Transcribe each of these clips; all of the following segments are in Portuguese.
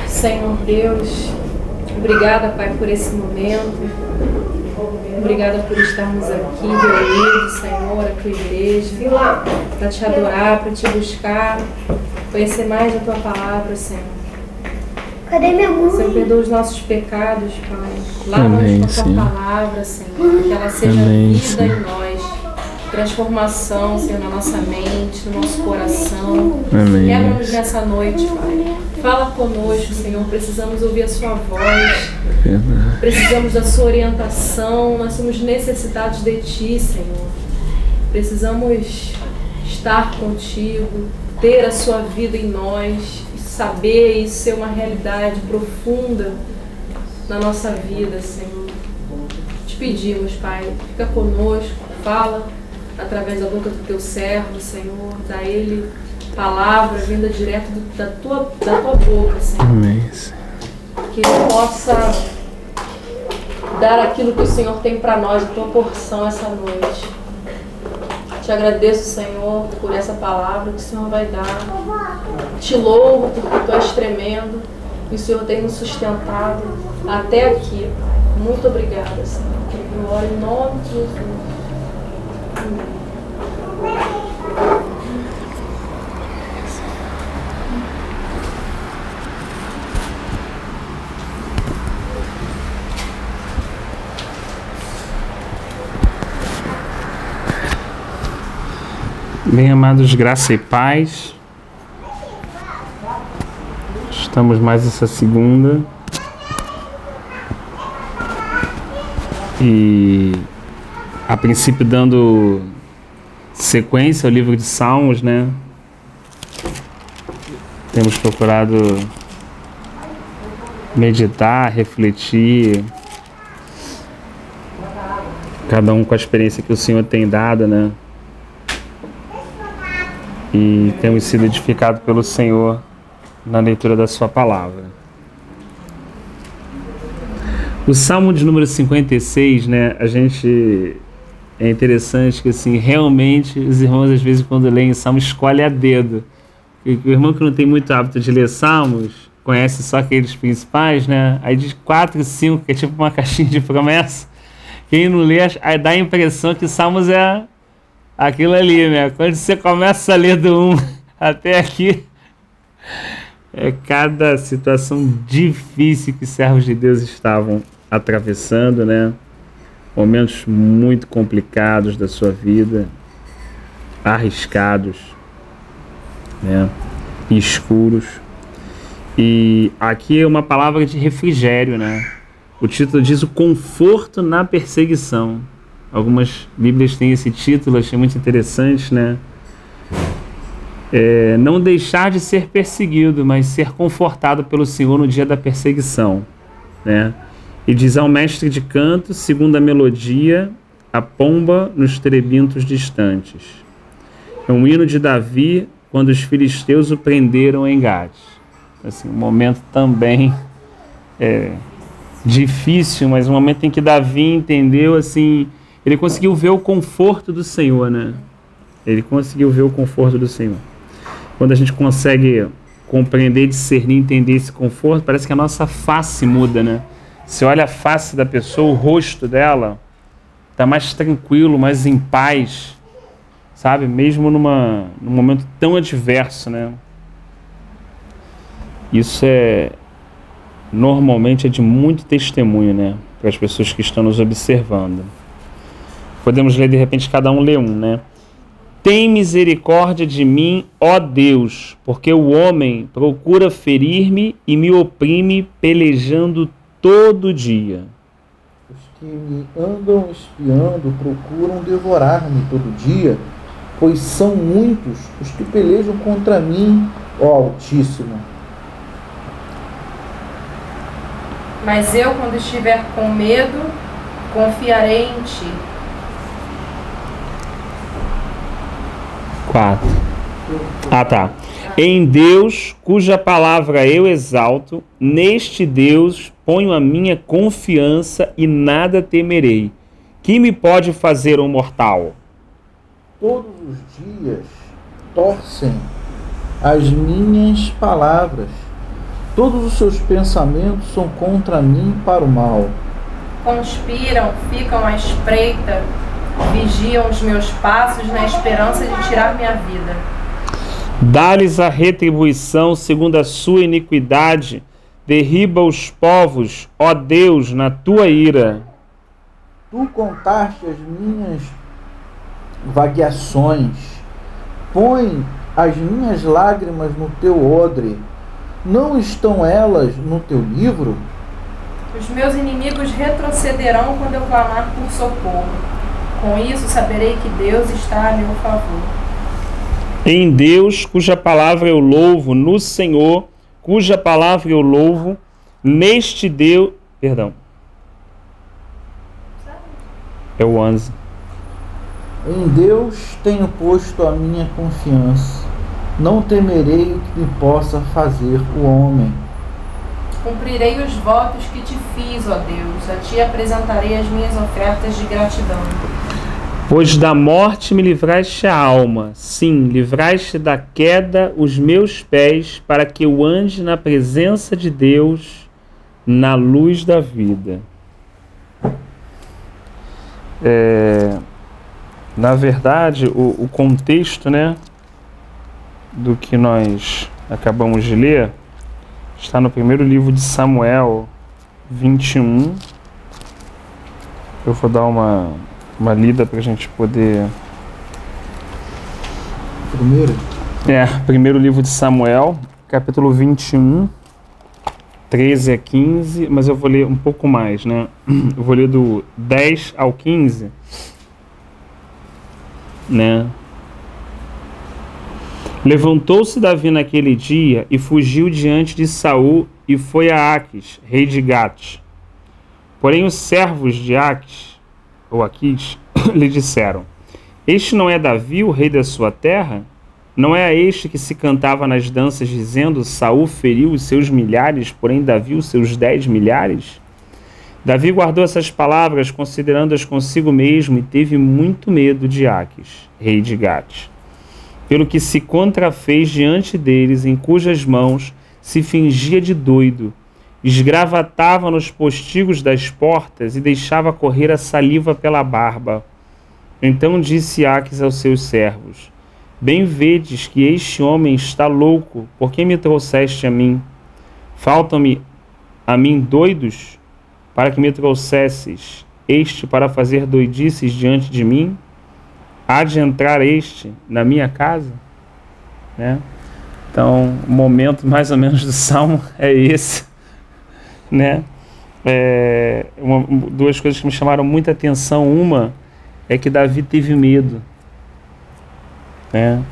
Senhor Deus, obrigada, Pai, por esse momento. Obrigada por estarmos aqui reunidos, Senhor, a tua igreja, para te adorar, para te buscar, conhecer mais da tua palavra, Senhor. Cadê minha mãe? Senhor, perdoa os nossos pecados, Pai. Lava-nos com a tua palavra, Senhor, que ela seja vida em nós. Transformação, Senhor, na nossa mente, no nosso coração. Quebra-nos nessa noite, Pai. Fala conosco, Senhor. Precisamos ouvir a sua voz. Precisamos da sua orientação. Nós somos necessitados de ti, Senhor. Precisamos estar contigo, ter a sua vida em nós, saber isso ser uma realidade profunda na nossa vida, Senhor. Te pedimos, Pai, fica conosco, fala através da boca do teu servo, Senhor, dá ele palavra vinda direto da tua boca, Senhor. Amém. Que ele possa dar aquilo que o Senhor tem para nós, a tua porção essa noite. Te agradeço, Senhor, por essa palavra que o Senhor vai dar. Te louvo porque tu és tremendo e o Senhor tem nos sustentado até aqui, Pai. Muito obrigada, Senhor. Eu oro em nome de Jesus. Bem, amados, graça e paz. Estamos mais essa segunda. E a princípio dando sequência ao livro de Salmos, né? Temos procurado meditar, refletir, cada um com a experiência que o Senhor tem dado, né? E temos sido edificados pelo Senhor na leitura da sua palavra. O Salmo de número 56, né, é interessante que, assim, realmente os irmãos, às vezes, quando leem o Salmo, escolhem a dedo. E o irmão que não tem muito hábito de ler Salmos, conhece só aqueles principais, né, aí diz 4 e 5, que é tipo uma caixinha de promessa. Quem não lê, aí dá a impressão que Salmos é aquilo ali, né, quando você começa a ler do 1 até aqui, é cada situação difícil que os servos de Deus estavam atravessando, né? Momentos muito complicados da sua vida, arriscados, né? Escuros. E aqui é uma palavra de refrigério, né? O título diz o conforto na perseguição. Algumas Bíblias têm esse título, achei muito interessante, né? Não deixar de ser perseguido, mas ser confortado pelo Senhor no dia da perseguição, né? E diz ao mestre de canto, segundo a melodia, a pomba nos terebintos distantes. É um hino de Davi, quando os filisteus o prenderam em Gade. Assim, um momento também difícil, mas um momento em que Davi entendeu, assim, ele conseguiu ver o conforto do Senhor, né? Ele conseguiu ver o conforto do Senhor. Quando a gente consegue compreender, discernir, entender esse conforto, parece que a nossa face muda, né? Você olha a face da pessoa, o rosto dela está mais tranquilo, mais em paz, sabe? Mesmo num momento tão adverso, né? Isso normalmente é de muito testemunho, né? Para as pessoas que estão nos observando. Podemos ler, de repente, cada um lê um, né? Tem misericórdia de mim, ó Deus, porque o homem procura ferir-me e me oprime, pelejando todo dia. Os que me andam espiando procuram devorar-me todo dia, pois são muitos os que pelejam contra mim, ó Altíssimo. Mas eu, quando estiver com medo, confiarei em ti. 4. Tá. Em Deus, cuja palavra eu exalto, neste Deus ponho a minha confiança e nada temerei. Que me pode fazer um mortal? Todos os dias torcem as minhas palavras, Todos os seus pensamentos são contra mim para o mal. Conspiram, ficam à espreita, vigiam os meus passos na esperança de tirar minha vida. Dá-lhes a retribuição segundo a sua iniquidade, derriba os povos, ó Deus, na tua ira. Tu contaste as minhas vagueações, põe as minhas lágrimas no teu odre. Não estão elas no teu livro? Os meus inimigos retrocederão quando eu clamar por socorro. Com isso saberei que Deus está a meu favor. Em Deus, cuja palavra eu louvo, no Senhor, cuja palavra eu louvo, neste Deus... Perdão. É o 11. Em Deus tenho posto a minha confiança. Não temerei o que me possa fazer o homem. Cumprirei os votos que te fiz, ó Deus. A ti apresentarei as minhas ofertas de gratidão. Pois da morte me livraste a alma, sim, livraste da queda os meus pés, para que eu ande na presença de Deus, na luz da vida. Na verdade, o contexto, né, do que nós acabamos de ler está no primeiro livro de Samuel 21. Eu vou dar uma lida para a gente poder... Primeiro livro de Samuel, capítulo 21, 13 a 15, mas eu vou ler um pouco mais, né? Eu vou ler do 10 ao 15, né? Levantou-se Davi naquele dia e fugiu diante de Saul e foi a Aquis, rei de Gate. Porém os servos de Aquis, ou Aquis, lhe disseram: Este não é Davi, o rei da sua terra? Não é a este que se cantava nas danças, dizendo: Saul feriu os seus milhares, porém Davi os seus 10 milhares? Davi guardou essas palavras, considerando-as consigo mesmo, e teve muito medo de Aquis, rei de Gate, pelo que se contrafez diante deles, em cujas mãos se fingia de doido, esgravatava nos postigos das portas e deixava correr a saliva pela barba. Então disse Aquis aos seus servos: Bem vedes que este homem está louco, por que me trouxeste a mim? Faltam-me a mim doidos, para que me trouxesses este para fazer doidices diante de mim? Há de entrar este na minha casa? Né? Então, o momento mais ou menos do Salmo é esse, né? Duas coisas que me chamaram muita atenção. Uma é que Davi teve medo, né?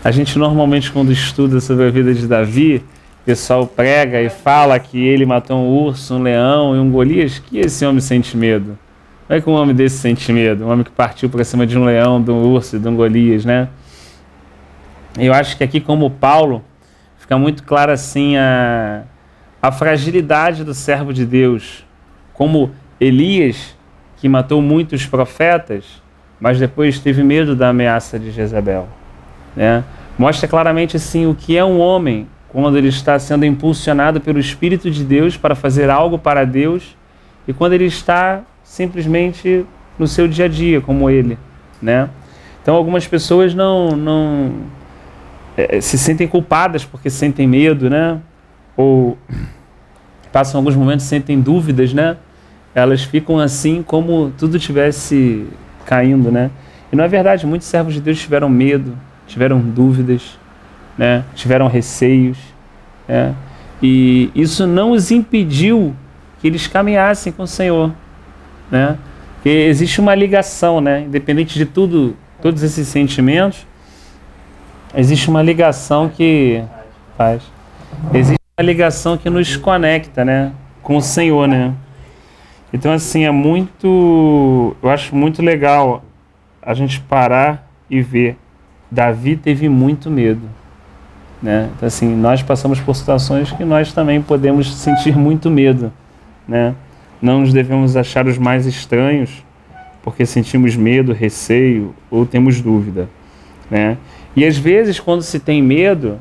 A gente normalmente, quando estuda sobre a vida de Davi, o pessoal prega e fala que ele matou um urso, um leão e um Golias. Que esse homem sente medo? Não é que um homem desse sente medo, um homem que partiu para cima de um leão, de um urso e de um Golias, né? Eu acho que aqui, como Paulo, fica muito claro assim a fragilidade do servo de Deus, como Elias, que matou muitos profetas, mas depois teve medo da ameaça de Jezabel, né? Mostra claramente assim o que é um homem quando ele está sendo impulsionado pelo Espírito de Deus para fazer algo para Deus, e quando ele está simplesmente no seu dia a dia, como ele, né? Então algumas pessoas não se sentem culpadas porque sentem medo, né? Ou passam alguns momentos, sentem dúvidas, né? Elas ficam assim como tudo estivesse caindo, né? E não é verdade, muitos servos de Deus tiveram medo, tiveram dúvidas, né? Tiveram receios, né? E isso não os impediu que eles caminhassem com o Senhor, né? Porque existe uma ligação, né? Independente de tudo, todos esses sentimentos, existe uma ligação que faz. Existe uma ligação que nos conecta, né, com o Senhor, né? Então, assim, eu acho muito legal a gente parar e ver. Davi teve muito medo, né? Então, assim, nós passamos por situações que nós também podemos sentir muito medo, né? Não nos devemos achar os mais estranhos porque sentimos medo, receio ou temos dúvida, né? E às vezes, quando se tem medo,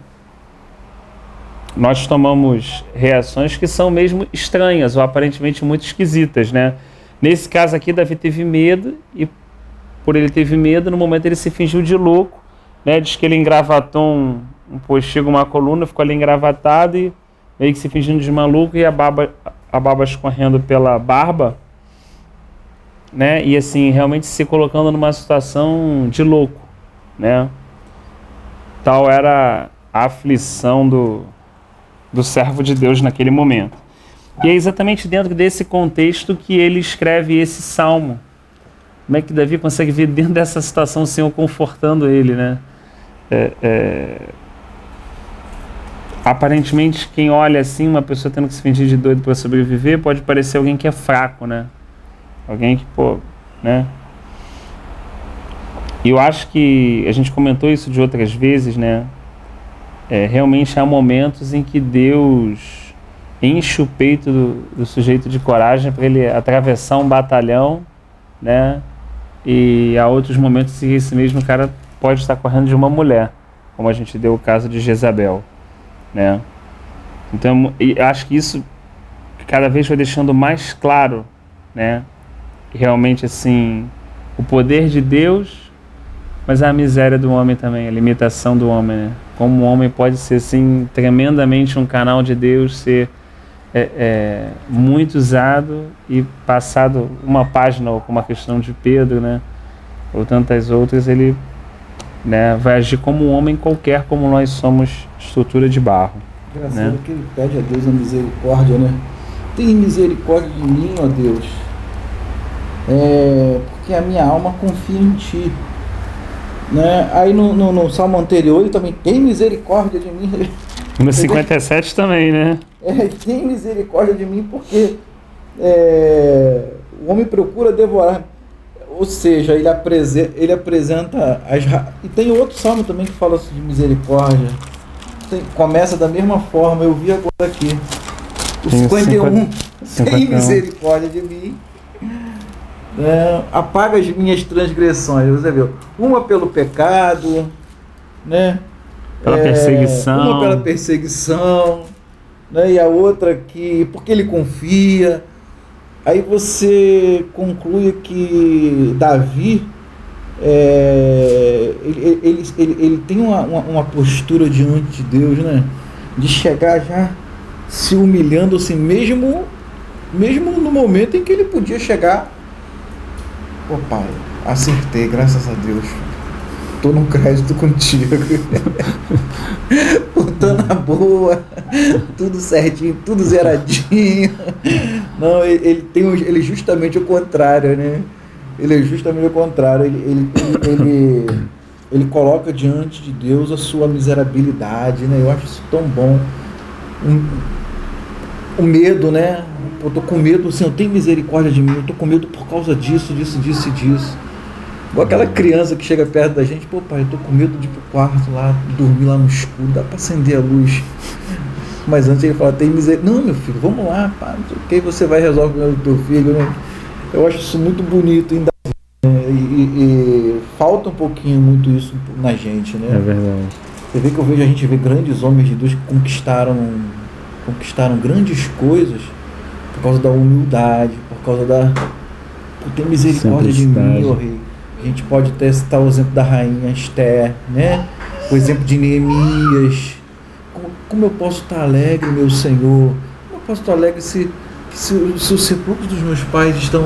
nós tomamos reações que são mesmo estranhas ou aparentemente muito esquisitas, né? Nesse caso aqui, Davi teve medo e por ele teve medo, no momento ele se fingiu de louco, né? Diz que ele engravatou um postigo, uma coluna, ficou ali engravatado e meio que se fingindo de maluco e a baba escorrendo pela barba, né? E assim, realmente se colocando numa situação de louco, né? Tal era a aflição do servo de Deus naquele momento. E é exatamente dentro desse contexto que ele escreve esse salmo. Como é que Davi consegue ver dentro dessa situação o Senhor confortando ele, né? Aparentemente, quem olha assim, uma pessoa tendo que se fingir de doido para sobreviver, pode parecer alguém que é fraco, né? Alguém que, né? E eu acho que a gente comentou isso de outras vezes, né? Realmente há momentos em que Deus enche o peito do sujeito de coragem para ele atravessar um batalhão, né? E há outros momentos em que esse mesmo cara pode estar correndo de uma mulher, como a gente deu o caso de Jezabel, né? Então, acho que isso cada vez vai deixando mais claro, né? Realmente, assim, o poder de Deus, mas a miséria do homem também, a limitação do homem, né? Como o homem pode ser, assim, tremendamente um canal de Deus, ser muito usado e passado uma página, ou como a questão de Pedro, né? Ou tantas outras, ele, né, vai agir como um homem qualquer, como nós somos estrutura de barro. Engraçado, né? Que ele pede a Deus a misericórdia, né? Tem misericórdia de mim, ó Deus, porque a minha alma confia em Ti, né? Aí no salmo anterior ele também tem misericórdia de mim. No 57 também, né? Tem misericórdia de mim porque o homem procura devorar. Ou seja, ele apresenta e tem outro salmo também que fala de misericórdia. Começa da mesma forma, eu vi agora aqui. O 51. Tem misericórdia de mim. Apaga as minhas transgressões. Você viu? Uma pelo pecado, né? Pela perseguição. Uma pela perseguição, né? E a outra que porque ele confia. Aí você conclui que Davi ele tem uma postura diante de Deus, né? De chegar já se humilhando assim, mesmo no momento em que ele podia chegar. Ô pai, acertei, graças a Deus. Tô no crédito contigo. Tô na boa, tudo certinho, tudo zeradinho. Não, ele é justamente o contrário, né? Ele é justamente o contrário. Ele coloca diante de Deus a sua miserabilidade, né? Eu acho isso tão bom. O medo, né? Eu tô com medo, Senhor, tem misericórdia de mim. Eu tô com medo por causa disso. Igual aquela criança que chega perto da gente, pô pai, eu tô com medo de ir pro quarto lá, dormir lá no escuro, dá pra acender a luz. Mas antes ele fala, tem misericórdia. Não, meu filho, vamos lá, pá, não sei o que, você vai resolver o teu filho, né? Eu acho isso muito bonito ainda. E falta um pouquinho muito isso na gente, né? É verdade. Você vê que a gente vê grandes homens de Deus que conquistaram grandes coisas por causa da humildade, por causa por ter misericórdia de mim, ó rei. A gente pode até citar o exemplo da rainha Esther, né? O exemplo de Neemias. Como eu posso estar alegre, meu Senhor? Como eu posso estar alegre se os sepulcros dos meus pais estão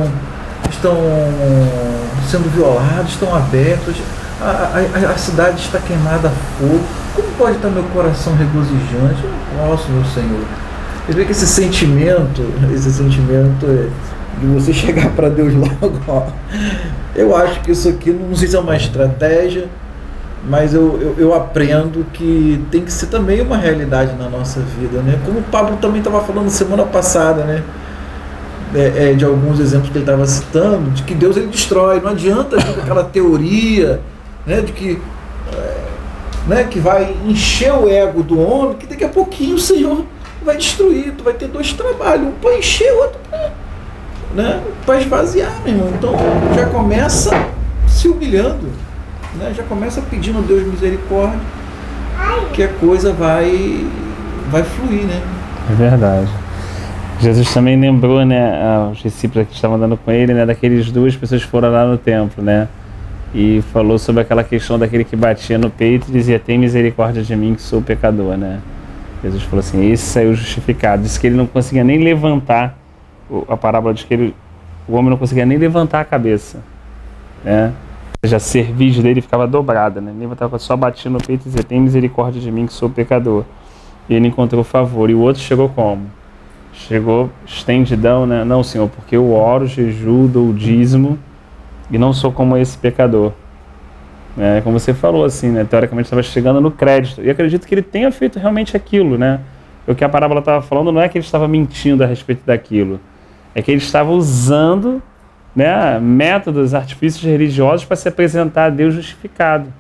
sendo violados, estão abertos, a cidade está queimada a fogo? Como pode estar meu coração regozijante? Eu não posso, meu Senhor. Você vê que esse sentimento de você chegar para Deus logo, ó, eu acho que isso aqui, não sei se é uma estratégia, mas eu aprendo que tem que ser também uma realidade na nossa vida, né? Como o Pablo também estava falando semana passada, né? De alguns exemplos que ele estava citando, de que Deus ele destrói, não adianta vir com aquela teoria, né? De que que vai encher o ego do homem, que daqui a pouquinho o Senhor vai destruir, tu vai ter dois trabalhos, um para encher, outro para esvaziar, meu irmão. Então já começa se humilhando, né? Já começa pedindo a Deus misericórdia, que a coisa vai vai fluir, né? É verdade. Jesus também lembrou, né, os discípulos que estavam andando com ele, né, daqueles 2 pessoas que foram lá no templo, né, e falou sobre aquela questão daquele que batia no peito e dizia: tem misericórdia de mim que sou pecador, né. Jesus falou assim: esse saiu justificado. Disse que ele não conseguia nem levantar, a parábola diz que o homem não conseguia nem levantar a cabeça, né, ou seja, a cerviz dele ficava dobrada, né, levantava, só batia no peito e dizia: tem misericórdia de mim que sou pecador. E ele encontrou favor. E o outro chegou como? Chegou estendidão, né? Não, Senhor, porque eu oro, jejuo, dou o dízimo e não sou como esse pecador. Como você falou, assim, né? Teoricamente estava chegando no crédito. E acredito que ele tenha feito realmente aquilo, né? O que a parábola estava falando não é que ele estava mentindo a respeito daquilo. É que ele estava usando, né, métodos, artifícios religiosos para se apresentar a Deus justificado.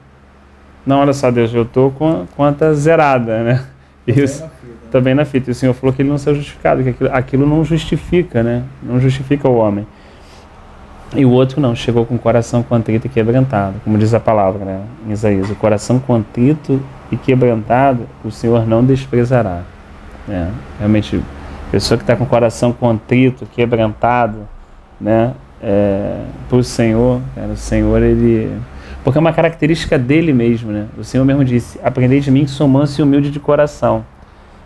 Não, olha só, Deus, eu estou com a conta zerada, né? Isso. Também na fita. E o Senhor falou que ele não saiu justificado, que aquilo não justifica, né? Não justifica o homem. E o outro não, chegou com o coração contrito e quebrantado, como diz a palavra, né, em Isaías: o coração contrito e quebrantado o Senhor não desprezará. Realmente, pessoa que está com o coração contrito, quebrantado, né, para o Senhor, o Senhor, ele... Porque é uma característica dele mesmo, né? O Senhor mesmo disse: aprendei de mim que sou manso e humilde de coração.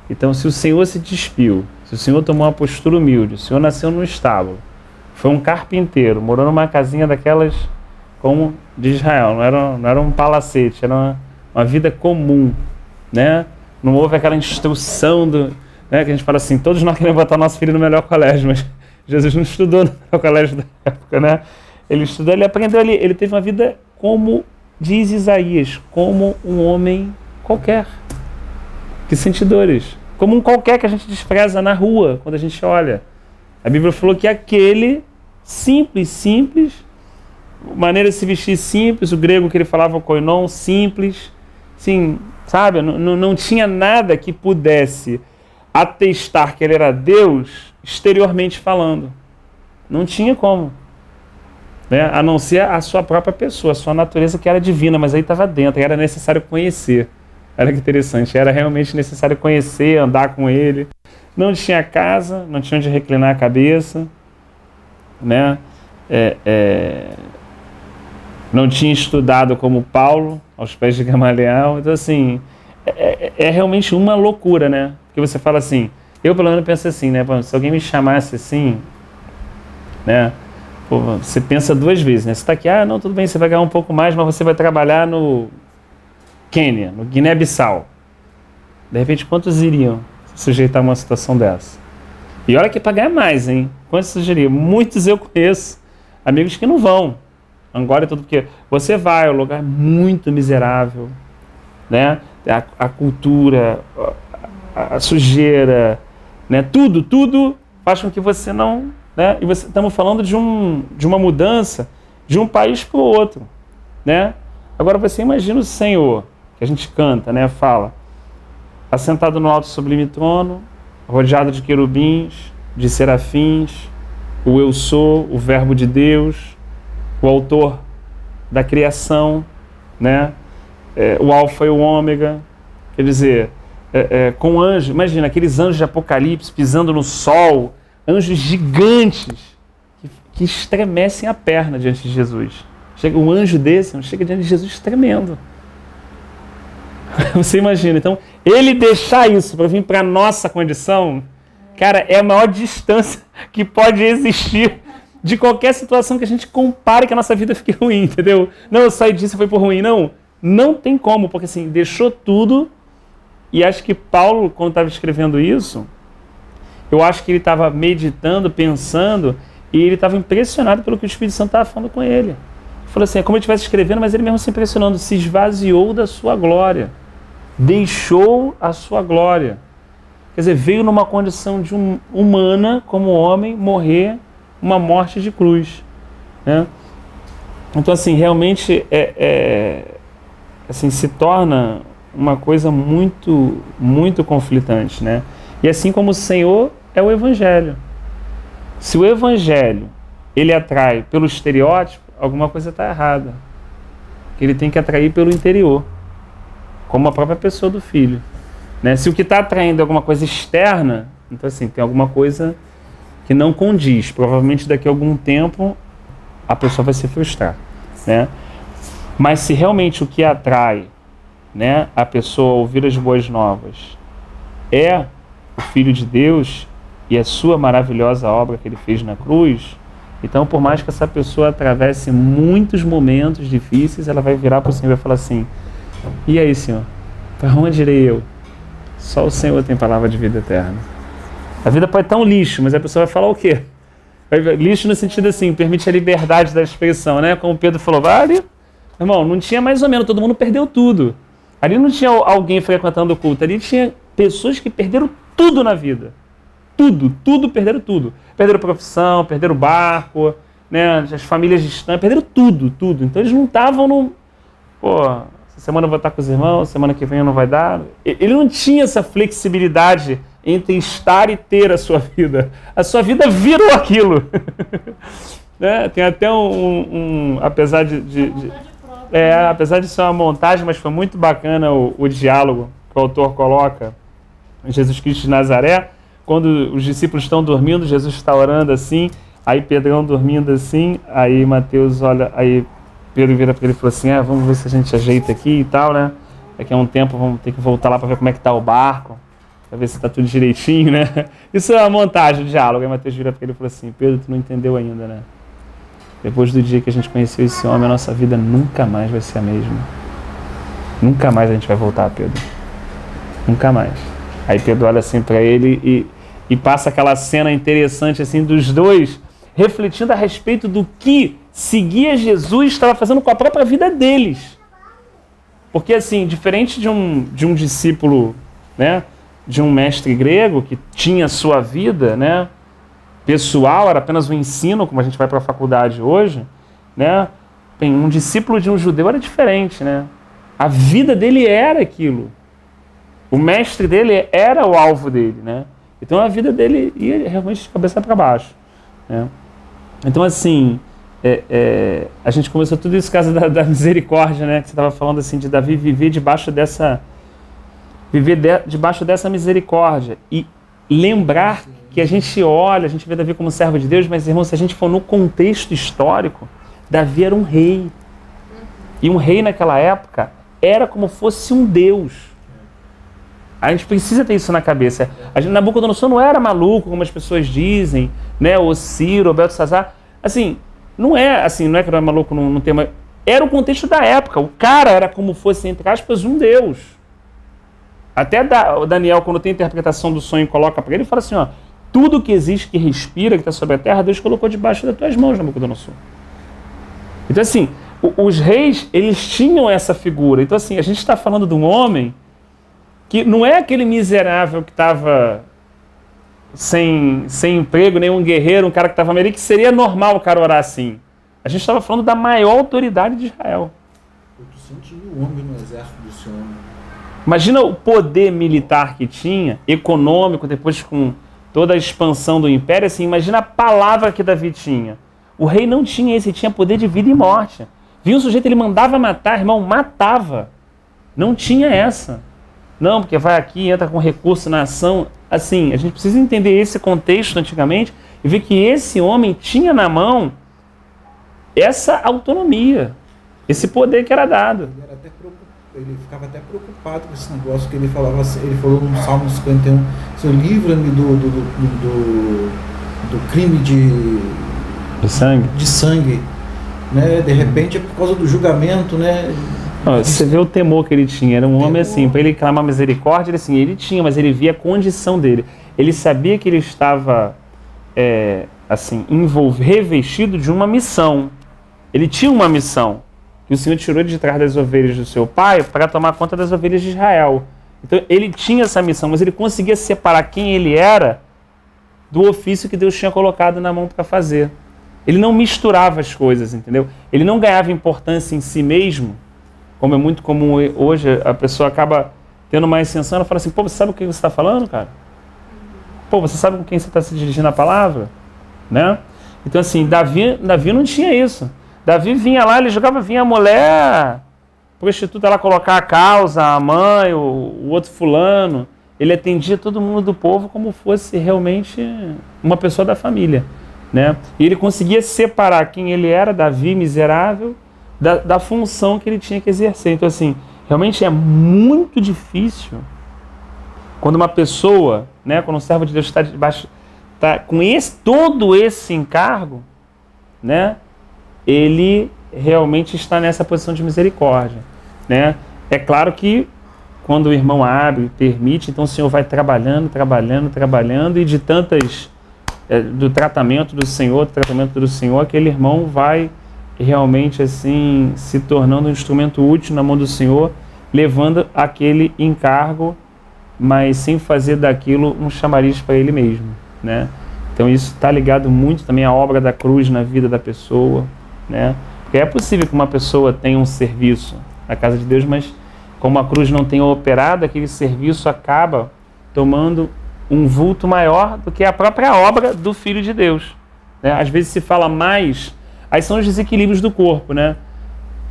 Então, se o Senhor se despiu, se o Senhor tomou uma postura humilde, o Senhor nasceu num estábulo, foi um carpinteiro, morou numa casinha daquelas como de Israel, não era um palacete, era uma vida comum, né? Não houve aquela instrução né, que a gente fala assim: todos nós queremos botar nosso filho no melhor colégio, mas Jesus não estudou no melhor colégio da época, né? Ele estudou, ele aprendeu ali, ele teve uma vida como diz Isaías, como um homem qualquer. Que sentidores, como um qualquer que a gente despreza na rua, quando a gente olha. A Bíblia falou que aquele simples, maneira de se vestir simples, o grego que ele falava koinon, simples, sim, sabe, não tinha nada que pudesse atestar que ele era Deus exteriormente falando. Não tinha como, né? A não ser a sua própria pessoa, a sua natureza, que era divina, mas aí estava dentro, era necessário conhecer. Olha que interessante, era realmente necessário conhecer, andar com ele. Não tinha casa, não tinha onde reclinar a cabeça, né? Não tinha estudado como Paulo, aos pés de Gamaliel. Então, assim, é realmente uma loucura, né? Porque você fala assim, eu pelo menos penso assim, né? Se alguém me chamasse assim, né? Pô, você pensa 2 vezes, né? Você está aqui, não, tudo bem, você vai ganhar um pouco mais, mas você vai trabalhar no Quênia, no Guiné-Bissau. De repente, quantos iriam se sujeitar a uma situação dessa? E olha que é para ganhar mais, hein? Quantos sugeriam? Muitos eu conheço, amigos que não vão. Angola é tudo, porque você vai ao lugar muito miserável, né? A cultura, a sujeira, né? Tudo faz com que você não... Né? E estamos falando de uma mudança de um país para o outro, né? Agora você imagina o Senhor, que a gente canta, né? Fala, assentado no alto sublime trono, rodeado de querubins, de serafins, o eu sou, o verbo de Deus, o autor da criação, né? O alfa e o ômega, quer dizer, com anjos, imagina aqueles anjos de Apocalipse pisando no sol, anjos gigantes que estremecem a perna diante de Jesus. Chega um anjo desse, chega diante de Jesus tremendo. Você imagina, então, ele deixar isso para vir para a nossa condição, cara, é a maior distância que pode existir de qualquer situação que a gente compare que a nossa vida fique ruim, entendeu? Não, eu saí disso e foi por ruim, não tem como, porque assim, deixou tudo, e acho que Paulo, quando estava escrevendo isso, eu acho que ele estava meditando, pensando, e ele estava impressionado pelo que o Espírito Santo estava falando com ele. Ele falou assim, é como ele estivesse escrevendo, mas ele mesmo se impressionando, se esvaziou da sua glória, deixou a sua glória. Quer dizer, veio numa condição de humana, como homem, morrer uma morte de cruz, né? Então, assim, realmente assim, se torna uma coisa muito, muito conflitante, né? E assim como o Senhor é o Evangelho. Se o Evangelho, ele atrai pelo estereótipo, alguma coisa está errada. Ele tem que atrair pelo interior, como a própria pessoa do Filho. né? Se o que está atraindo é alguma coisa externa, então assim, tem alguma coisa que não condiz. Provavelmente daqui a algum tempo a pessoa vai se frustrar, né? Mas se realmente o que atrai, né, a pessoa a ouvir as boas novas é o Filho de Deus e a sua maravilhosa obra que ele fez na cruz, então por mais que essa pessoa atravesse muitos momentos difíceis, ela vai virar para o Senhor e vai falar assim: e aí, Senhor, para onde irei eu? Só o Senhor tem palavra de vida eterna. A vida pode estar um lixo, mas a pessoa vai falar o quê? Lixo no sentido assim, permite a liberdade da expressão, né? Como o Pedro falou, vale, irmão, não tinha mais ou menos, todo mundo perdeu tudo. Ali não tinha alguém frequentando o culto, ali tinha pessoas que perderam tudo na vida. Tudo, perderam tudo. Perderam profissão, perderam barco, né? As famílias distantes, perderam tudo. Então eles não estavam no... Pô, essa semana eu vou estar com os irmãos, semana que vem não vai dar. Ele não tinha essa flexibilidade entre estar e ter a sua vida. A sua vida virou aquilo. Né? Tem até apesar apesar de ser uma montagem, mas foi muito bacana o diálogo que o autor coloca em Jesus Cristo de Nazaré, quando os discípulos estão dormindo, Jesus está orando assim, aí Pedrão dormindo assim, aí Mateus olha, aí Pedro vira para ele e falou assim: vamos ver se a gente ajeita aqui e tal, né? Daqui a um tempo vamos ter que voltar lá para ver como é que está o barco, para ver se está tudo direitinho, né? Isso é uma montagem, o diálogo. Aí Mateus vira para ele e falou assim: Pedro, tu não entendeu ainda, né? Depois do dia que a gente conheceu esse homem, a nossa vida nunca mais vai ser a mesma. Nunca mais a gente vai voltar, Pedro. Nunca mais. Aí Pedro olha assim para ele e passa aquela cena interessante assim dos dois refletindo a respeito do que seguir a Jesus estava fazendo com a própria vida deles. Porque assim, diferente de um discípulo, né, de um mestre grego que tinha a sua vida, né, pessoal, era apenas um ensino, como a gente vai para a faculdade hoje, né? Bem, um discípulo de um judeu era diferente, né? A vida dele era aquilo. O mestre dele era o alvo dele, né? Então a vida dele ia realmente de cabeça para baixo, né? Então assim, a gente começou tudo isso por causa da misericórdia, né? Que você estava falando assim de Davi viver debaixo dessa misericórdia e lembrar que a gente olha, a gente vê Davi como servo de Deus, mas, irmão, se a gente for no contexto histórico, Davi era um rei. E um rei naquela época era como fosse um deus. A gente precisa ter isso na cabeça. Nabucodonosor não era maluco, como as pessoas dizem, né? O Ciro, o Beltesazar. Assim, não é que ele era maluco, não tem uma... Era o contexto da época. O cara era como fosse, entre aspas, um deus. Até o Daniel, quando tem a interpretação do sonho, coloca para ele e fala assim, ó, tudo que existe, que respira, que está sobre a terra, Deus colocou debaixo das tuas mãos, Nabucodonosor. Então assim, os reis, eles tinham essa figura. Então assim, a gente está falando de um homem que não é aquele miserável que estava sem emprego, nem um guerreiro, um cara que estava meio que seria normal o cara orar assim. A gente estava falando da maior autoridade de Israel. Eu senti o homem no exército desse homem. Imagina o poder militar que tinha, econômico, depois com toda a expansão do império, assim, imagina a palavra que Davi tinha. O rei não tinha esse, tinha poder de vida e morte. Vinha um sujeito, ele mandava matar, irmão, matava. Não tinha essa. Não, porque vai aqui, entra com recurso na ação. Assim, a gente precisa entender esse contexto antigamente e ver que esse homem tinha na mão essa autonomia, esse poder que era dado. Ele ficava até preocupado com esse negócio que ele falava, ele falou no Salmo 51, Senhor, livra-me do crime de sangue, né? De repente é por causa do julgamento, né? Você vê o temor que ele tinha, era um homem assim, para ele clamar misericórdia, ele tinha, mas ele via a condição dele. Ele sabia que ele estava assim, revestido de uma missão. Ele tinha uma missão que o Senhor tirou de trás das ovelhas do seu pai para tomar conta das ovelhas de Israel. Então ele tinha essa missão, mas ele conseguia separar quem ele era do ofício que Deus tinha colocado na mão para fazer. Ele não misturava as coisas, entendeu? Ele não ganhava importância em si mesmo, como é muito comum hoje, a pessoa acaba tendo uma ascensão, ela fala assim, pô, você sabe o que você está falando, cara? Pô, você sabe com quem você está se dirigindo a palavra? Né? Então assim, Davi não tinha isso. Davi vinha lá, ele jogava, vinha a mulher prostituta ela colocar a causa, a mãe, o outro fulano, ele atendia todo mundo do povo como fosse realmente uma pessoa da família, né? E ele conseguia separar quem ele era, Davi, miserável, da função que ele tinha que exercer. Então, assim, realmente é muito difícil quando uma pessoa, né, quando um servo de Deus está debaixo, tá com todo esse encargo, né, ele realmente está nessa posição de misericórdia, né? É claro que quando o irmão abre, permite, então o Senhor vai trabalhando, e de tantas, do tratamento do Senhor, aquele irmão vai realmente assim se tornando um instrumento útil na mão do Senhor, levando aquele encargo, mas sem fazer daquilo um chamariz para ele mesmo, né? Então isso está ligado muito também à obra da cruz na vida da pessoa, né? Porque é possível que uma pessoa tenha um serviço na casa de Deus, mas como a cruz não tem operado, aquele serviço acaba tomando um vulto maior do que a própria obra do Filho de Deus, né? Às vezes se fala mais, aí são os desequilíbrios do corpo, né?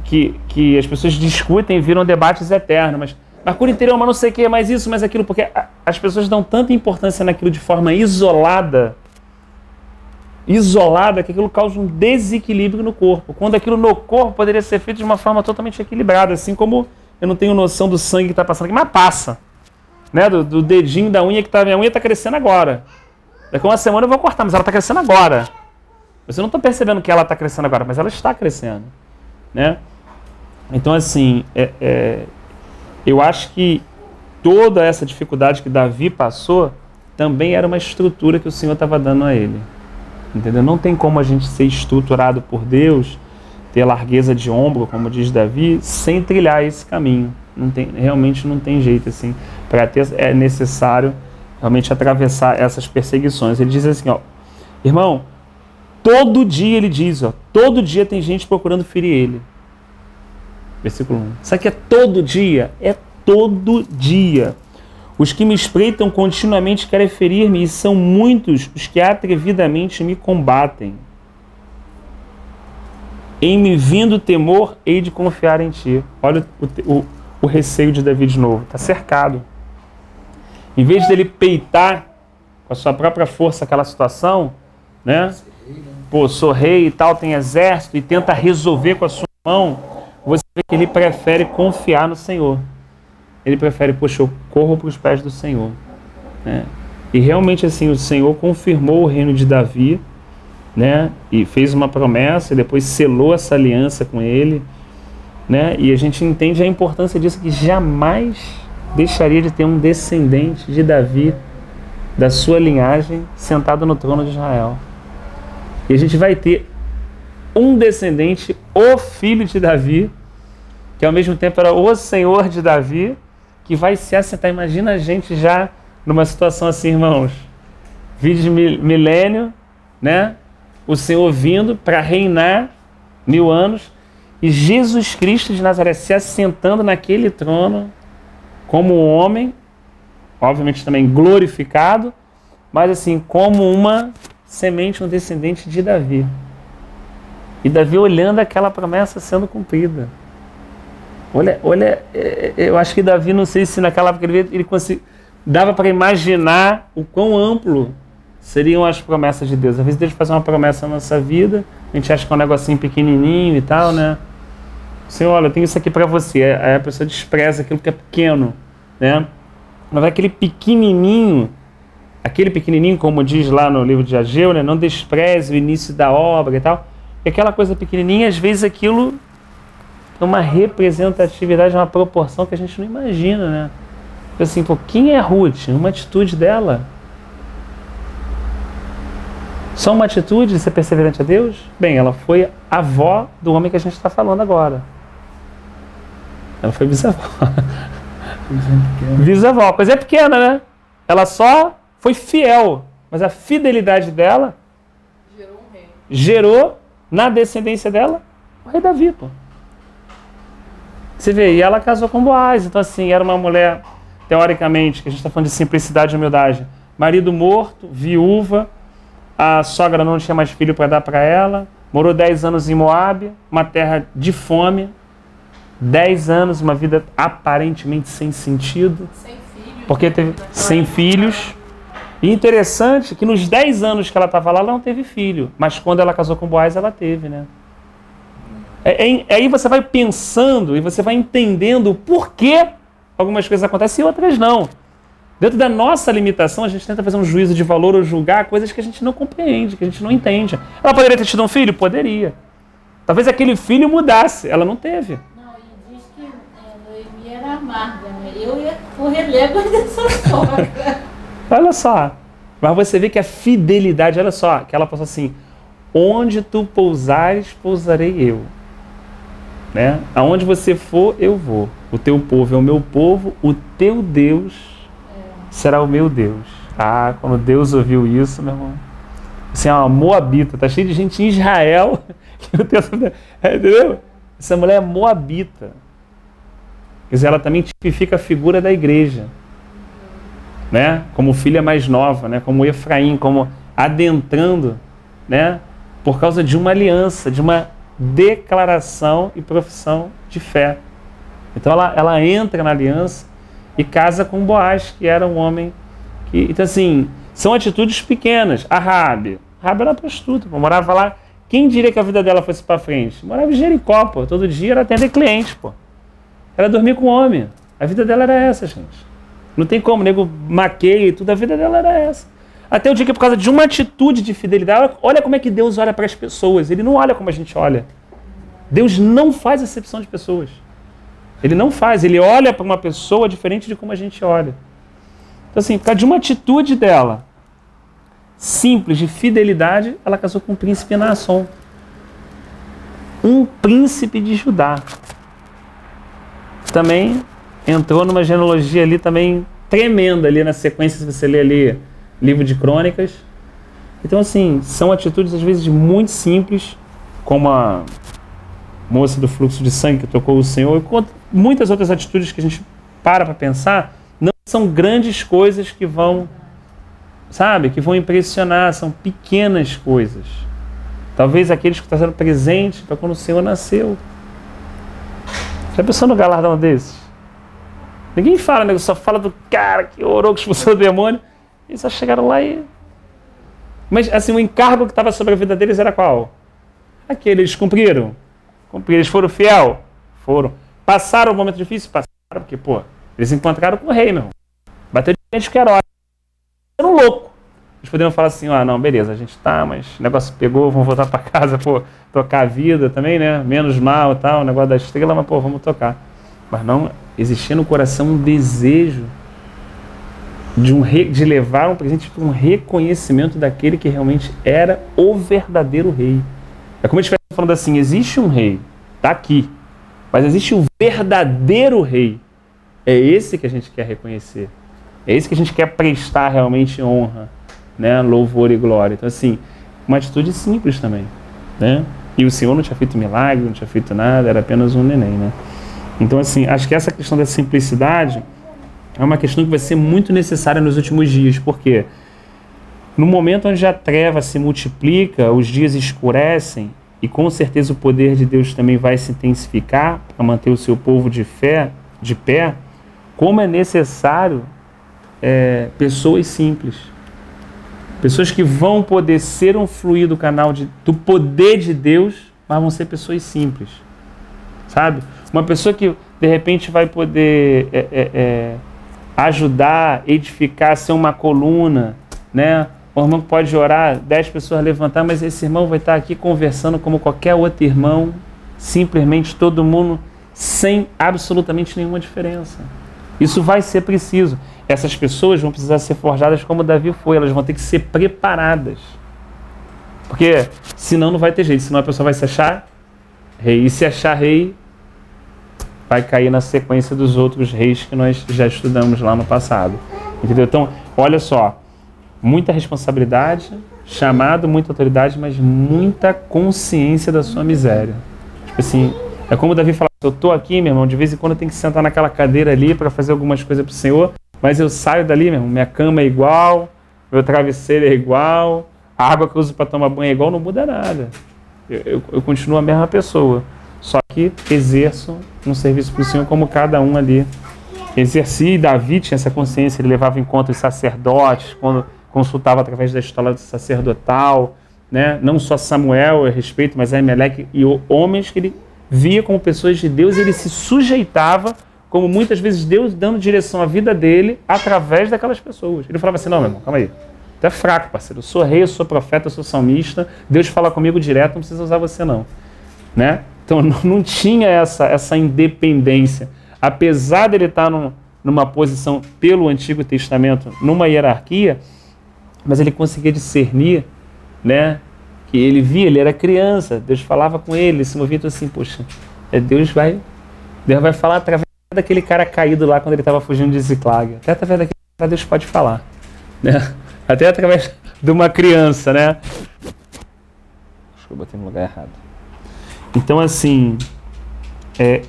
Que as pessoas discutem e viram debates eternos, mas cura interior, mas não sei o que, mais isso, mais aquilo, porque as pessoas dão tanta importância naquilo de forma isolada, que aquilo causa um desequilíbrio no corpo, quando aquilo no corpo poderia ser feito de uma forma totalmente equilibrada, assim como eu não tenho noção do sangue que está passando aqui, mas passa, né? Do dedinho da unha, minha unha está crescendo agora, daqui a uma semana eu vou cortar, mas ela está crescendo agora, você não está percebendo que ela está crescendo agora, mas ela está crescendo, né? Então, assim, eu acho que toda essa dificuldade que Davi passou também era uma estrutura que o Senhor estava dando a ele. Entendeu? Não tem como a gente ser estruturado por Deus, ter largueza de ombro, como diz Davi, sem trilhar esse caminho. Realmente não tem jeito assim. É necessário realmente atravessar essas perseguições. Ele diz assim, ó, irmão, todo dia ele diz, ó, todo dia tem gente procurando ferir ele. Versículo 1. Sabe que é todo dia? É todo dia. Os que me espreitam continuamente querem ferir-me, e são muitos os que atrevidamente me combatem. Em me vindo temor, hei de confiar em ti. Olha o receio de Davi de novo. Está cercado. Em vez dele peitar com a sua própria força aquela situação, né? Pô, sou rei e tal, tem exército, e tenta resolver com a sua mão, você vê que ele prefere confiar no Senhor. Ele prefere, poxa, eu corro para os pés do Senhor, né? E realmente assim, o Senhor confirmou o reino de Davi, né? E fez uma promessa e depois selou essa aliança com ele, né? E a gente entende a importância disso, que jamais deixaria de ter um descendente de Davi, da sua linhagem, sentado no trono de Israel. E a gente vai ter um descendente, o filho de Davi, que ao mesmo tempo era o Senhor de Davi, que vai se assentar. Imagina a gente já numa situação assim, irmãos, vídeo de milênio, né? O Senhor vindo para reinar 1000 anos, e Jesus Cristo de Nazaré se assentando naquele trono como um homem, obviamente também glorificado, mas assim, como uma semente, um descendente de Davi. E Davi olhando aquela promessa sendo cumprida. Olha, eu acho que Davi, não sei se naquela época ele dava para imaginar o quão amplo seriam as promessas de Deus. Às vezes Deus faz uma promessa na nossa vida, a gente acha que é um negocinho pequenininho e tal, né? Senhor, olha, eu tenho isso aqui para você. Aí a pessoa despreza aquilo que é pequeno, né? Mas aquele pequenininho, como diz lá no livro de Ageu, né? Não despreze o início da obra e tal. E aquela coisa pequenininha, às vezes aquilo é uma representatividade, uma proporção que a gente não imagina, né? Assim, pô, quem é Ruth? Uma atitude dela. Só uma atitude de ser perseverante a Deus? Bem, ela foi avó do homem que a gente está falando agora. Ela foi bisavó. Bisavó, coisa é pequena, né? Ela só foi fiel, mas a fidelidade dela gerou um rei. Gerou na descendência dela o rei Davi, pô. Você vê, e ela casou com Boaz, então assim, era uma mulher, teoricamente, que a gente está falando de simplicidade e humildade, marido morto, viúva, a sogra não tinha mais filho para dar para ela, morou 10 anos em Moabe, uma terra de fome, 10 anos, uma vida aparentemente sem sentido. Sem filhos. Porque teve sem filhos. E interessante que nos 10 anos que ela estava lá, ela não teve filho. Mas quando ela casou com Boaz, ela teve, né? Aí você vai pensando e você vai entendendo o porquê algumas coisas acontecem e outras não. Dentro da nossa limitação, a gente tenta fazer um juízo de valor ou julgar coisas que a gente não compreende, que a gente não entende. Ela poderia ter tido um filho? Poderia. Talvez aquele filho mudasse. Ela não teve. Não, e diz que Noemi era amarga, né? Eu ia correr légua dessa sogra. Olha só. Mas você vê que a fidelidade, olha só, que ela passou assim, onde tu pousares, pousarei eu. Né? Aonde você for, eu vou. O teu povo é o meu povo, o teu Deus será o meu Deus. Ah, quando Deus ouviu isso, meu irmão, assim, uma moabita, tá cheio de gente em Israel, entendeu? Essa mulher é moabita. Quer dizer, ela também tipifica a figura da igreja, né? Como filha mais nova, né? Como Efraim, como adentrando, né? Por causa de uma aliança, de uma declaração e profissão de fé. Então ela entra na aliança e casa com Boaz, que era um homem que... Então assim, são atitudes pequenas. A Raabe era prostituta, pô, morava lá. Quem diria que a vida dela fosse para frente? Morava em Jericó, pô. Todo dia era atender cliente, pô. Ela dormia com homem. A vida dela era essa, gente. Não tem como, o nego maqueia e tudo. A vida dela era essa. Até o dia que, por causa de uma atitude de fidelidade, olha como é que Deus olha para as pessoas. Ele não olha como a gente olha. Deus não faz acepção de pessoas. Ele não faz. Ele olha para uma pessoa diferente de como a gente olha. Então, assim, por causa de uma atitude dela, simples, de fidelidade, ela casou com um príncipe Naasson. Um príncipe de Judá. Também entrou numa genealogia ali também tremenda ali na sequência, se você ler ali livro de Crônicas. Então, assim, são atitudes às vezes muito simples, como a moça do fluxo de sangue que tocou o Senhor, e muitas outras atitudes que a gente para pensar, não são grandes coisas que vão, sabe, que vão impressionar, são pequenas coisas. Talvez aqueles que estão sendo presentes para quando o Senhor nasceu. Já pensou no galardão desses? Ninguém fala, né? Só fala do cara que orou, que expulsou o demônio. Eles só chegaram lá e... Mas, assim, o encargo que estava sobre a vida deles era qual? Aquele, eles cumpriram. Eles foram fiel? Foram. Passaram o momento difícil? Passaram, porque, pô, eles encontraram com o rei, meu irmão. Bateu de gente que era ótimo. Era um louco. Eles poderiam falar assim, não, beleza, a gente tá, mas o negócio pegou, vamos voltar para casa, pô, tocar a vida também, né? Menos mal e tal, o negócio da estrela, mas, pô, vamos tocar. Mas não, existia no coração um desejo de levar um presente para um reconhecimento daquele que realmente era o verdadeiro rei. É como a gente vai falando assim, existe um rei, tá aqui, mas existe o verdadeiro rei. É esse que a gente quer reconhecer. É esse que a gente quer prestar realmente honra, né? Louvor e glória. Então, assim, uma atitude simples também, né? E o Senhor não tinha feito milagre, não tinha feito nada, era apenas um neném, né? Então, assim, acho que essa questão da simplicidade é uma questão que vai ser muito necessária nos últimos dias, porque no momento onde a treva se multiplica, os dias escurecem, e com certeza o poder de Deus também vai se intensificar para manter o seu povo de fé, de pé, como é necessário pessoas simples. Pessoas que vão poder ser um fluir do canal do poder de Deus, mas vão ser pessoas simples. Sabe? Uma pessoa que de repente vai poder ajudar, edificar, ser uma coluna, né? O irmão pode orar, 10 pessoas levantar, mas esse irmão vai estar aqui conversando como qualquer outro irmão, simplesmente todo mundo, sem absolutamente nenhuma diferença. Isso vai ser preciso. Essas pessoas vão precisar ser forjadas como Davi foi, elas vão ter que ser preparadas. Porque senão não vai ter jeito, senão a pessoa vai se achar rei. E se achar rei, vai cair na sequência dos outros reis que nós já estudamos lá no passado. Entendeu? Então, olha só, muita responsabilidade, chamado, muita autoridade, mas muita consciência da sua miséria. Tipo assim, é como o Davi fala, eu estou aqui, meu irmão, de vez em quando eu tenho que sentar naquela cadeira ali para fazer algumas coisas para o Senhor, mas eu saio dali, meu irmão, minha cama é igual, meu travesseiro é igual, a água que eu uso para tomar banho é igual, não muda nada. Eu continuo a mesma pessoa. só que exerço um serviço para o Senhor como cada um ali exercia. E Davi tinha essa consciência, ele levava em conta os sacerdotes, quando consultava através da escola sacerdotal, né? Não só Samuel a respeito, mas Aimeleque e homens que ele via como pessoas de Deus, e ele se sujeitava, como muitas vezes Deus dando direção à vida dele através daquelas pessoas. Ele falava assim, não, meu irmão, calma aí, tu é fraco, parceiro, eu sou rei, eu sou profeta, eu sou salmista, Deus fala comigo direto, não precisa usar você não, né? Então não tinha essa independência, apesar dele estar numa posição pelo Antigo Testamento, numa hierarquia, mas ele conseguia discernir, né, que ele via, ele era criança, Deus falava com ele se movia assim, poxa, Deus vai falar através daquele cara caído lá quando ele estava fugindo de Ziclag, até através daquele cara Deus pode falar, né? Até através de uma criança, né? Acho que eu botei no lugar errado. Então assim,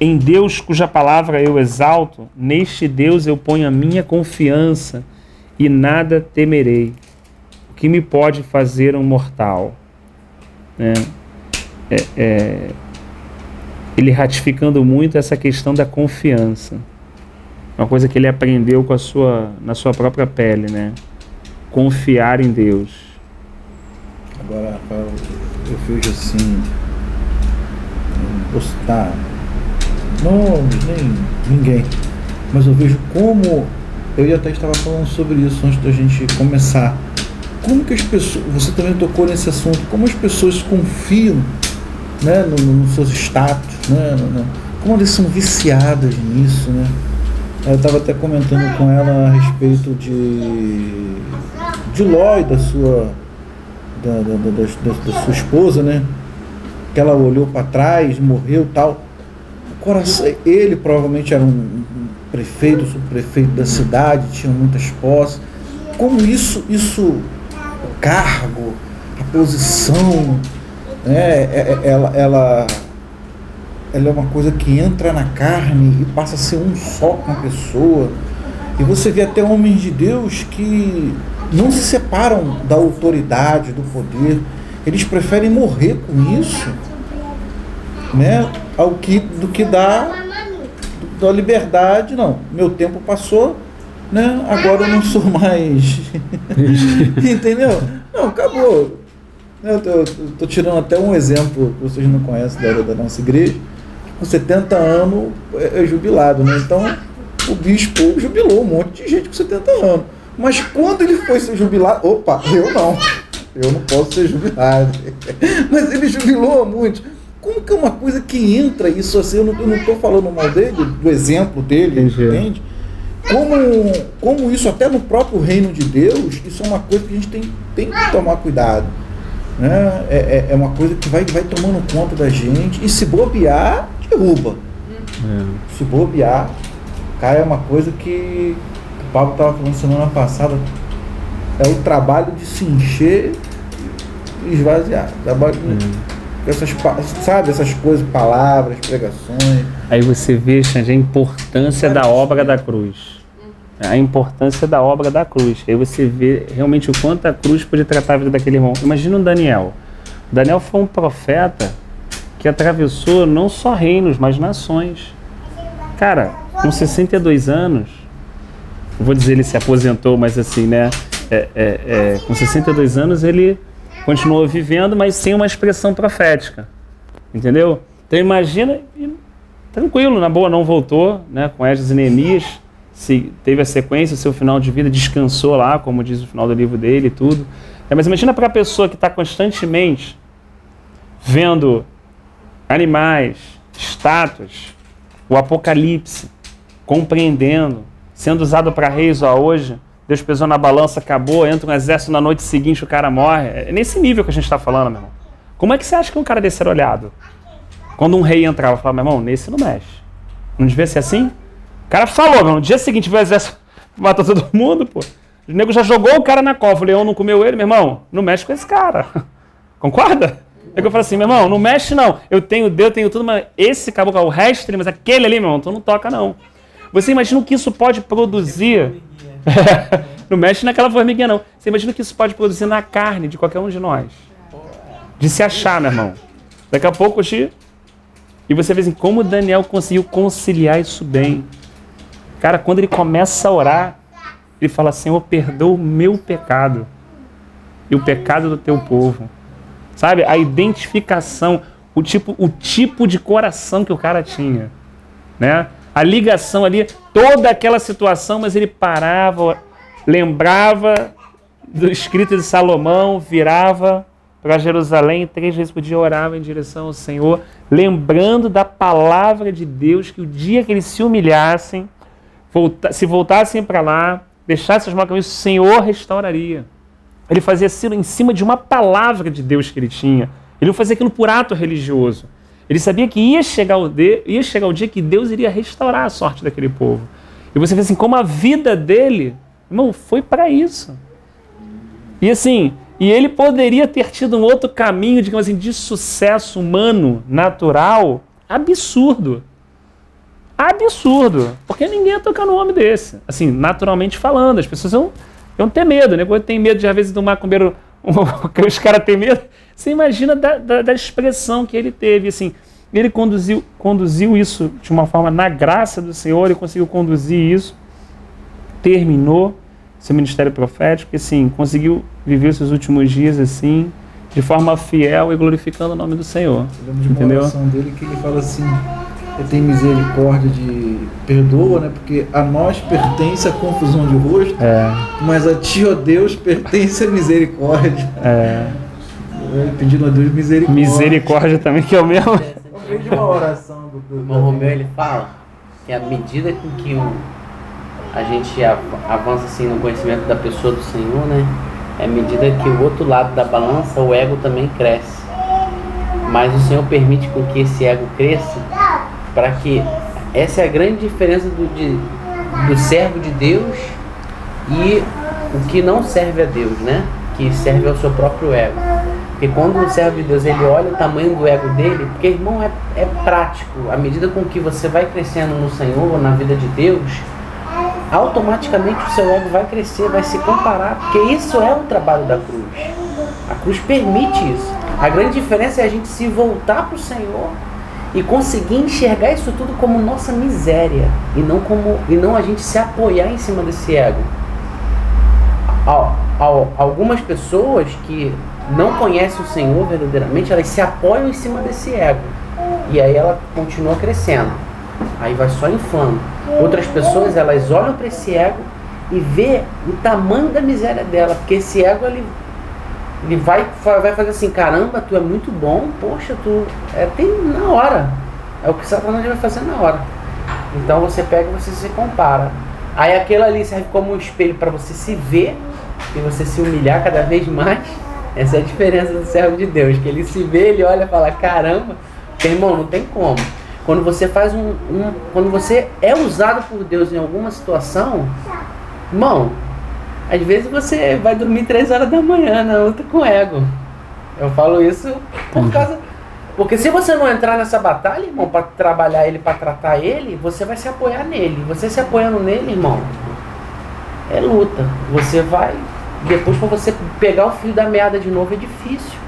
em Deus cuja palavra eu exalto, neste Deus eu ponho a minha confiança e nada temerei. O que me pode fazer um mortal? Né? Ele ratificando muito essa questão da confiança. Uma coisa que ele aprendeu na sua própria pele, né? Confiar em Deus. Agora, Rafael, eu vejo assim, não posso citar nomes, nem ninguém, mas eu vejo como, eu até estava falando sobre isso antes da gente começar, como que as pessoas, você também tocou nesse assunto, como as pessoas confiam, né, nos seus status, né, como elas são viciadas nisso, né? Eu estava até comentando com ela a respeito de Ló e da sua esposa, né? Que ela olhou para trás, morreu, tal. O coração, ele provavelmente era um prefeito, subprefeito da cidade, tinha muitas posses. Como isso, o cargo, a posição, né? Ela é uma coisa que entra na carne e passa a ser um só com a pessoa. E você vê até homens de Deus que não se separam da autoridade, do poder. Eles preferem morrer com isso, né? Do que da liberdade. Não, meu tempo passou, né? Agora eu não sou mais. Entendeu? Não, acabou. Eu tô tirando até um exemplo que vocês não conhecem da nossa igreja. Com 70 anos é jubilado, né? Então o bispo jubilou um monte de gente com 70 anos. Mas quando ele foi ser jubilado, opa, eu não posso ser jubilado. Mas ele jubilou muito. Como que é uma coisa que entra isso assim? Eu não estou falando mal dele, do exemplo dele, entende? Como isso até no próprio reino de Deus, isso é uma coisa que a gente tem que tomar cuidado. Né? É uma coisa que vai tomando conta da gente, e se bobear, derruba. Se bobear, cai. É uma coisa que o Pablo estava falando semana passada, é o trabalho de se encher e esvaziar. Trabalho essas coisas, palavras, pregações. Aí você vê, Xande, a importância da obra da cruz. A importância da obra da cruz. Aí você vê realmente o quanto a cruz pode tratar a vida daquele irmão. Imagina o Daniel. Daniel foi um profeta que atravessou não só reinos, mas nações. Cara, com 62 anos, não vou dizer ele se aposentou, mas assim, né? Com 62 anos ele continuou vivendo, mas sem uma expressão profética. Entendeu? Então imagina, tranquilo, na boa, não voltou, né? Com Esdras e Neemias. Teve a sequência, o seu final de vida, descansou lá, como diz o final do livro dele e tudo. Mas imagina para a pessoa que está constantemente vendo animais, estátuas, o Apocalipse, compreendendo, sendo usado para reis hoje, Deus pesou na balança, acabou, entra um exército na noite seguinte, o cara morre. É nesse nível que a gente está falando, meu irmão. Como é que você acha que um cara desse era olhado? Quando um rei entrava, falava, meu irmão, nesse não mexe. Não devia ser assim? O cara falou, no dia seguinte veio o exército, matou todo mundo, pô. O nego já jogou o cara na cova, o leão não comeu ele, meu irmão, não mexe com esse cara. Concorda? É que eu falo assim, meu irmão, não mexe não. Eu tenho Deus, tenho tudo, mas esse caboclo, o resto, mas aquele ali, meu irmão, tu não toca não. Você imagina o que isso pode produzir? Não mexe naquela formiguinha não. Você imagina o que isso pode produzir na carne de qualquer um de nós? De se achar, meu irmão. Daqui a pouco, E você vê assim, como Daniel conseguiu conciliar isso bem. Cara, quando ele começa a orar, ele fala, Senhor, perdoa o meu pecado e o pecado do teu povo. Sabe? A identificação, o tipo de coração que o cara tinha, né? A ligação ali, toda aquela situação, mas ele parava, lembrava do escrito de Salomão, virava para Jerusalém, 3 vezes por dia orava em direção ao Senhor, lembrando da palavra de Deus, que o dia que eles se humilhassem, se voltassem para lá, deixassem os maus caminhos, o Senhor restauraria. Ele fazia aquilo em cima de uma palavra de Deus que ele tinha. Ele não fazia aquilo por ato religioso. Ele sabia que ia chegar o dia que Deus iria restaurar a sorte daquele povo. E você vê assim, como a vida dele, irmão, foi para isso. E assim, e ele poderia ter tido um outro caminho, digamos assim, de sucesso humano, natural, absurdo. Absurdo. Porque ninguém ia tocar no homem desse. Assim, naturalmente falando, as pessoas iam ter medo, né? Quando tem medo de, às vezes, do macumbeiro, que os caras têm medo, você imagina da expressão que ele teve, assim. Ele conduziu isso de uma forma, na graça do Senhor, ele conseguiu conduzir isso, terminou seu ministério profético, e assim, conseguiu viver seus últimos dias, assim, de forma fiel e glorificando o nome do Senhor. Eu lembro de uma oração dele que ele fala assim, ele tem misericórdia perdoa, né? Porque a nós pertence a confusão de rosto, mas a ti, ó Deus, pertence a misericórdia. Pedindo a Deus misericórdia. Misericórdia também, que é o mesmo. Eu vejo uma oração do irmão Romeu, ele fala que à medida com que a gente avança assim no conhecimento da pessoa do Senhor, né? É à medida que o outro lado da balança, o ego também cresce. Mas o Senhor permite com que esse ego cresça, para que essa é a grande diferença do servo de Deus e o que não serve a Deus, né? Que serve ao seu próprio ego. Porque quando o servo de Deus, ele olha o tamanho do ego dele, porque, irmão, é prático. À medida com que você vai crescendo no Senhor, na vida de Deus, automaticamente o seu ego vai crescer, vai se comparar, porque isso é o trabalho da cruz. A cruz permite isso. A grande diferença é a gente se voltar para o Senhor e conseguir enxergar isso tudo como nossa miséria e não a gente se apoiar em cima desse ego. Algumas pessoas que não conhecem o Senhor verdadeiramente, elas se apoiam em cima desse ego e aí ela continua crescendo, aí vai só inflando. Outras pessoas, elas olham para esse ego e vê o tamanho da miséria dela, porque esse ego ele vai fazer assim, caramba, tu é muito bom, poxa, tem na hora, é o que Satanás vai fazer na hora. Então você pega e você se compara, aí aquilo ali serve como um espelho para você se ver e você se humilhar cada vez mais. Essa é a diferença do servo de Deus, que ele se vê, ele olha e fala, caramba, irmão, não tem como. Quando você faz quando você é usado por Deus em alguma situação, irmão, às vezes você vai dormir 3 horas da manhã na luta com o ego. Eu falo isso porque se você não entrar nessa batalha, irmão, para trabalhar ele, para tratar ele, você vai se apoiar nele. Você se apoiando nele, irmão, é luta. Você vai, depois para você pegar o fio da meada de novo é difícil.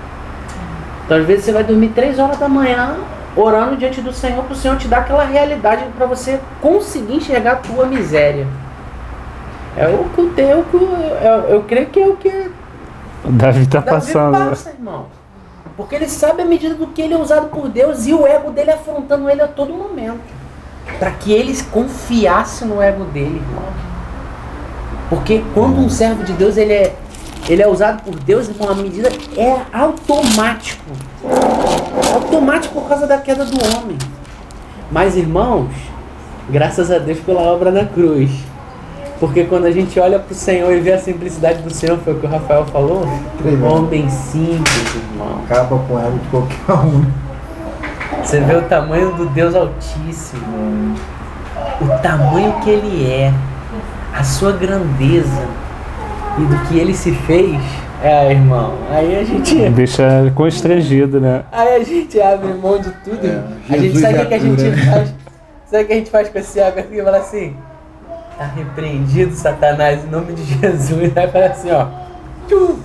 Então às vezes você vai dormir 3 horas da manhã orando diante do Senhor, para o Senhor te dar aquela realidade para você conseguir enxergar a tua miséria. É o que eu creio que é o que Davi está passando. Passa, irmão. Porque ele sabe a medida do que ele é usado por Deus e o ego dele afrontando ele a todo momento. Para que ele confiasse no ego dele, irmão. Porque quando um servo de Deus ele é usado por Deus, irmão, a medida é automático. Automático por causa da queda do homem. Mas, irmãos, graças a Deus pela obra da cruz. Porque quando a gente olha para o Senhor e vê a simplicidade do Senhor, foi o que o Rafael falou, homem simples, irmão. Acaba com ela de qualquer um. Você vê o tamanho do Deus Altíssimo, o tamanho que Ele é, a sua grandeza e do que Ele se fez. Irmão, aí a gente deixa constrangido, né? Aí a gente abre mão de tudo. A gente sabe o que a gente faz. Sabe o que a gente faz com esse água aqui? Fala assim, tá repreendido, Satanás, em nome de Jesus. Aí fala assim, ó,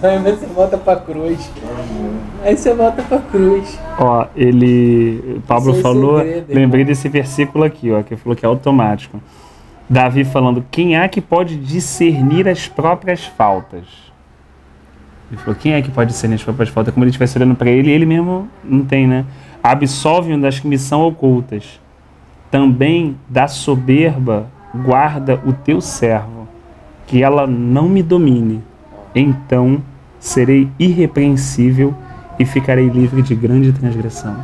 Aí você volta pra cruz. Aí você volta pra cruz. Ó, Pablo falou, lembrei desse versículo aqui, ó, que falou que é automático. Davi falando, quem há que pode discernir as próprias faltas? Ele falou, quem é que pode discernir as próprias faltas? Como ele estivesse olhando para ele, ele mesmo não tem, né? Absolve-o das que me são ocultas. Também da soberba guarda o teu servo, que ela não me domine. Então serei irrepreensível e ficarei livre de grande transgressão.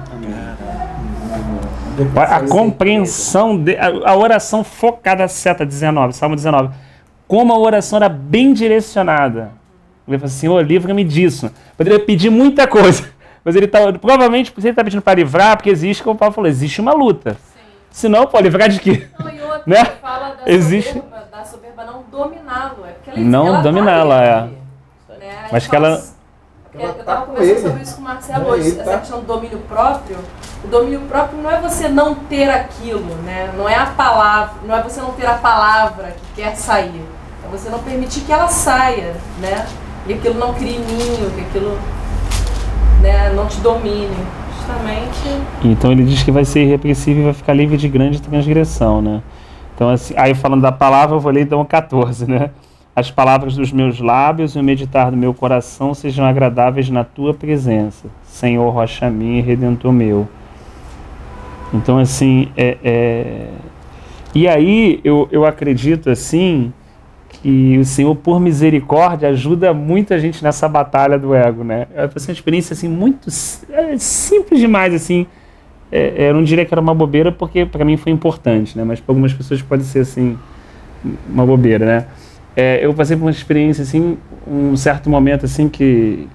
A compreensão, a oração focada, seta 19, Salmo 19. Como a oração era bem direcionada. Ele falou assim, livra-me disso. Poderia pedir muita coisa, mas ele provavelmente ele está pedindo para livrar, porque existe, como o Paulo falou, existe uma luta. Sim. Senão, livrar de quê? Não, e outra, né? Fala da soberba não dominá-lo. É porque não dominá-la, né? Mas que ela... Eu estava conversando sobre isso com o Marcelo hoje, essa questão do domínio próprio. O domínio próprio não é você não ter aquilo, né? Não é a palavra, não é você não ter a palavra que quer sair. É você não permitir que ela saia, né? E aquilo não crie ninho, que aquilo, né, não te domine. Justamente. Então ele diz que vai ser irrepreensível e vai ficar livre de grande transgressão, né? Então, assim, aí falando da palavra, eu vou ler então 14, né? As palavras dos meus lábios e o meditar do meu coração sejam agradáveis na tua presença, Senhor, rocha minha e redentor meu. Então, assim, e aí eu acredito, assim, que o Senhor, por misericórdia, ajuda muita gente nessa batalha do ego, né? É uma experiência, assim, muito simples demais, assim. Eu não diria que era uma bobeira, porque para mim foi importante, né? Mas para algumas pessoas pode ser, assim, uma bobeira, né? Eu passei por uma experiência, assim, um certo momento, assim, que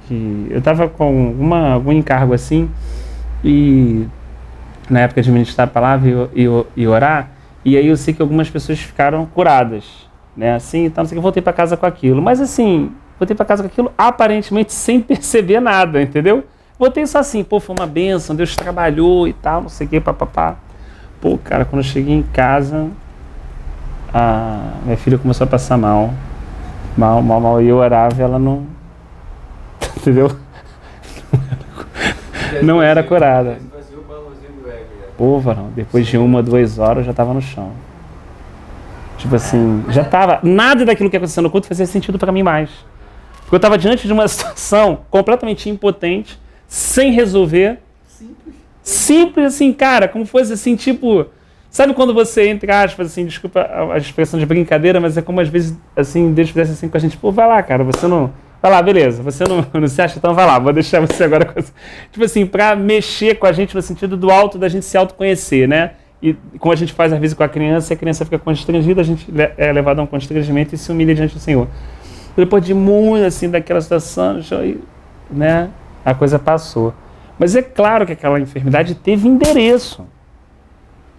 eu estava com algum encargo, assim, e na época de ministrar a palavra e orar, e aí eu sei que algumas pessoas ficaram curadas, né, assim, então não sei que eu voltei para casa com aquilo, mas assim, voltei para casa com aquilo aparentemente sem perceber nada, entendeu? Voltei só assim, foi uma bênção, Deus trabalhou e tal, não sei o que, papapá. Pô, cara, quando eu cheguei em casa, minha filha começou a passar mal, e eu orava e ela não, entendeu? Não era curada. Pô, varão, depois de 1 ou 2 horas eu já estava no chão. Tipo assim, já estava, nada daquilo que aconteceu no culto fazia sentido para mim mais. Porque eu estava diante de uma situação completamente impotente, sem resolver. Simples assim, cara, como fosse assim, tipo... Sabe quando você, entre aspas, assim, desculpa a expressão de brincadeira, mas é como às vezes, assim, Deus fizesse assim com a gente, pô, vai lá, cara, você não... Vai lá, beleza, você não se acha, então vai lá, vou deixar você agora... Tipo assim, pra mexer com a gente no sentido do alto, da gente se autoconhecer, né? E como a gente faz às vezes com a criança fica constrangida, a gente é levado a um constrangimento e se humilha diante do Senhor. Depois de muito, assim, daquela situação, né, a coisa passou. Mas é claro que aquela enfermidade teve endereço.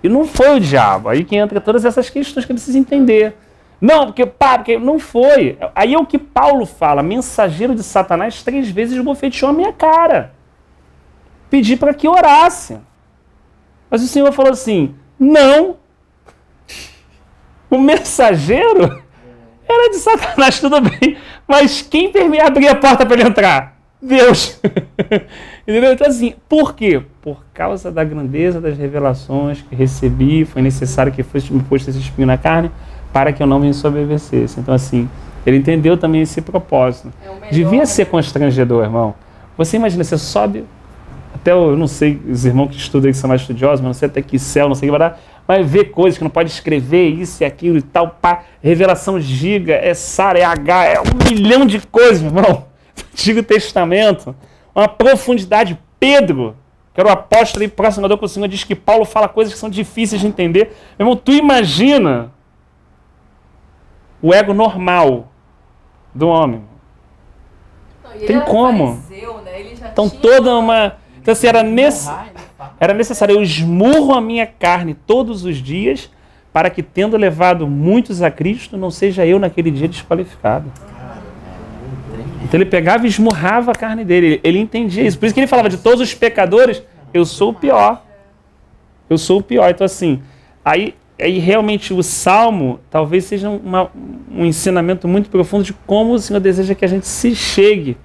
E não foi o diabo. Aí que entra todas essas questões que eu preciso entender. Não, porque não foi. Aí é o que Paulo fala, mensageiro de Satanás 3 vezes bofeteou a minha cara. Pedi para que orasse. Mas o Senhor falou assim, não. O mensageiro era de Satanás, tudo bem. Mas quem abria a porta para ele entrar? Deus. Entendeu? Então assim, por quê? Por causa da grandeza das revelações que recebi, foi necessário que fosse me posto esse espinho na carne para que eu não me ensoberbecesse. Então assim, ele entendeu também esse propósito. Devia ser constrangedor, irmão. Você imagina, você sobe, até eu não sei, os irmãos que estudam aí que são mais estudiosos, mas não sei até que céu, não sei o que vai dar, mas ver coisas que não pode escrever, isso e aquilo e tal, pá, revelação giga, é Sara, é H, é 1 milhão de coisas, irmão. Antigo Testamento, uma profundidade. Pedro, que era o apóstolo e próximo com o Senhor, diz que Paulo fala coisas que são difíceis de entender. Meu irmão, tu imagina o ego normal do homem. Não, tem como? Fariseu, né? Ele já então toda uma... Então assim, era necessário, eu esmurro a minha carne todos os dias para que, tendo levado muitos a Cristo, não seja eu naquele dia desqualificado. Então ele pegava e esmurrava a carne dele. Ele entendia isso. Por isso que ele falava de todos os pecadores, eu sou o pior. Eu sou o pior. Então assim, aí realmente o Salmo talvez seja um ensinamento muito profundo de como o Senhor deseja que a gente se chegue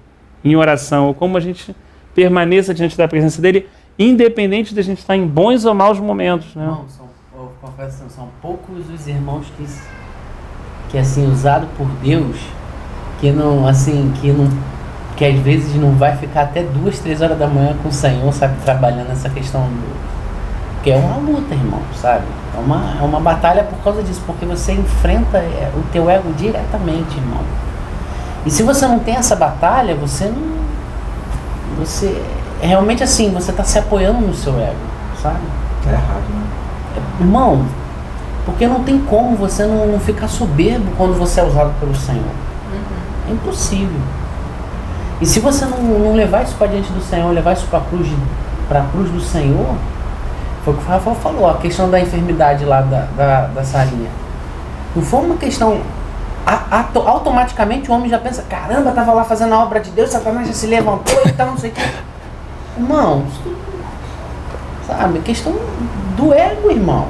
em oração, ou como a gente permaneça diante da presença dele, independente de a gente estar em bons ou maus momentos, né? Não, são poucos os irmãos que assim, usado por Deus, que às vezes não vai ficar até 2, 3 horas da manhã com o Senhor, sabe, trabalhando essa questão porque é uma luta, irmão, sabe? É uma batalha por causa disso, porque você enfrenta o teu ego diretamente, irmão. E se você não tem essa batalha, você realmente assim, você está se apoiando no seu ego, sabe? É errado, né? Irmão, porque não tem como você não ficar soberbo quando você é usado pelo Senhor. É impossível. E se você não levar isso para diante do Senhor, levar isso para a cruz do Senhor, foi o que o Rafael falou, a questão da enfermidade lá da Sarinha. Não foi uma questão... Automaticamente o homem já pensa, caramba, estava lá fazendo a obra de Deus, Satanás já se levantou e tal, não sei o que. Irmão, sabe, questão do ego, irmão.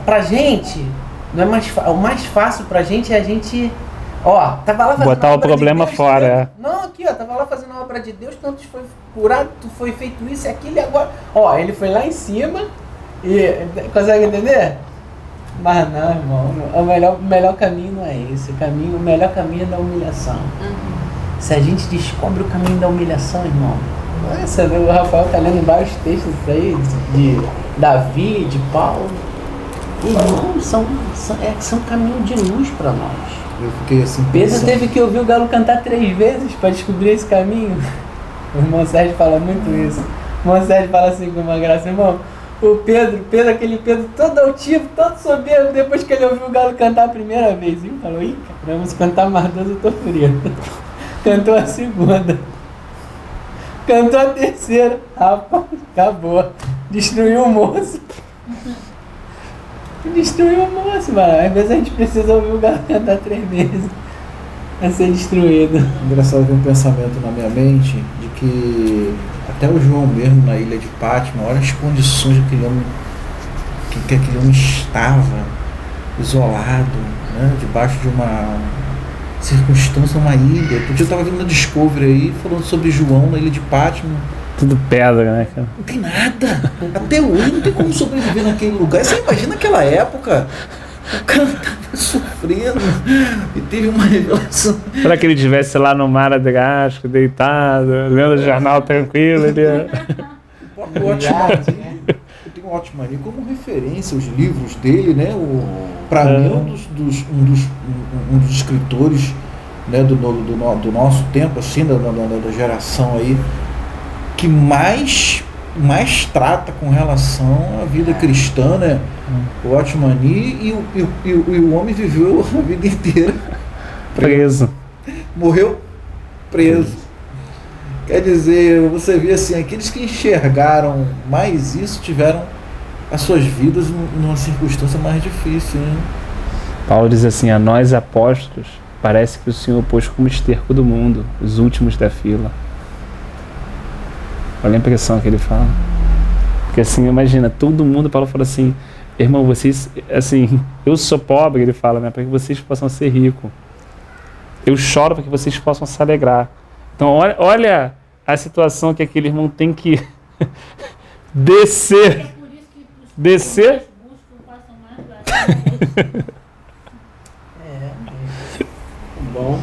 Pra gente, não é o mais fácil pra gente é a gente, tava lá fazendo botar o problema Deus, fora. Não, aqui, tava lá fazendo a obra de Deus, tanto foi curado, foi feito isso e aquilo, e agora, ele foi lá em cima e, consegue entender? Mas não, irmão, o melhor caminho não é esse, o melhor caminho é da humilhação. Se a gente descobre o caminho da humilhação, irmão, o Rafael tá lendo vários textos aí, de Davi, de Paulo, irmão, são caminhos de luz para nós. Eu fiquei assim, Pedro teve que ouvir o galo cantar 3 vezes para descobrir esse caminho. O irmão Sérgio fala muito isso. O irmão Sérgio fala assim com uma graça, irmão, o Pedro, aquele Pedro todo altivo, todo soberbo, depois que ele ouviu o galo cantar a primeira vez, ele falou, caramba, se cantar mais 2 eu tô frio. Cantou a segunda. Cantou a terceira. Rapaz, acabou. Destruiu o moço. Destruiu o moço, mano. Às vezes a gente precisa ouvir o galo cantar 3 vezes pra ser destruído. Engraçado ver um pensamento na minha mente de que até o João mesmo na ilha de Pátimo, olha as condições que aquele homem estava isolado, né, debaixo de uma circunstância, uma ilha. Porque eu estava vendo na Discovery aí, falando sobre João na ilha de Pátimo. Tudo pedra, né, cara? Não tem nada. Até hoje não tem como sobreviver naquele lugar. Você imagina aquela época, o cara estava sofrendo e teve uma revelação. Será que ele estivesse lá no mar Adriático, deitado, lendo o jornal tranquilo? Eu tenho um ótimo ali como referência os livros dele, né? Para mim, um dos escritores, né, do nosso tempo, assim, da geração aí, que mais trata com relação à vida cristã, né? O Otmani, e o homem viveu a vida inteira preso. Morreu preso. Quer dizer, você vê assim, aqueles que enxergaram mais isso tiveram as suas vidas numa circunstância mais difícil, né? Paulo diz assim, a nós apóstolos, parece que o Senhor pôs como esterco do mundo, os últimos da fila. Olha a impressão que ele fala. Porque assim, imagina, todo mundo, Paulo fala assim, irmão, vocês, assim, eu sou pobre, ele fala, né, para que vocês possam ser ricos. Eu choro para que vocês possam se alegrar. Então, olha a situação que aquele irmão tem que descer. É por isso que os descer. Passam mais Bom.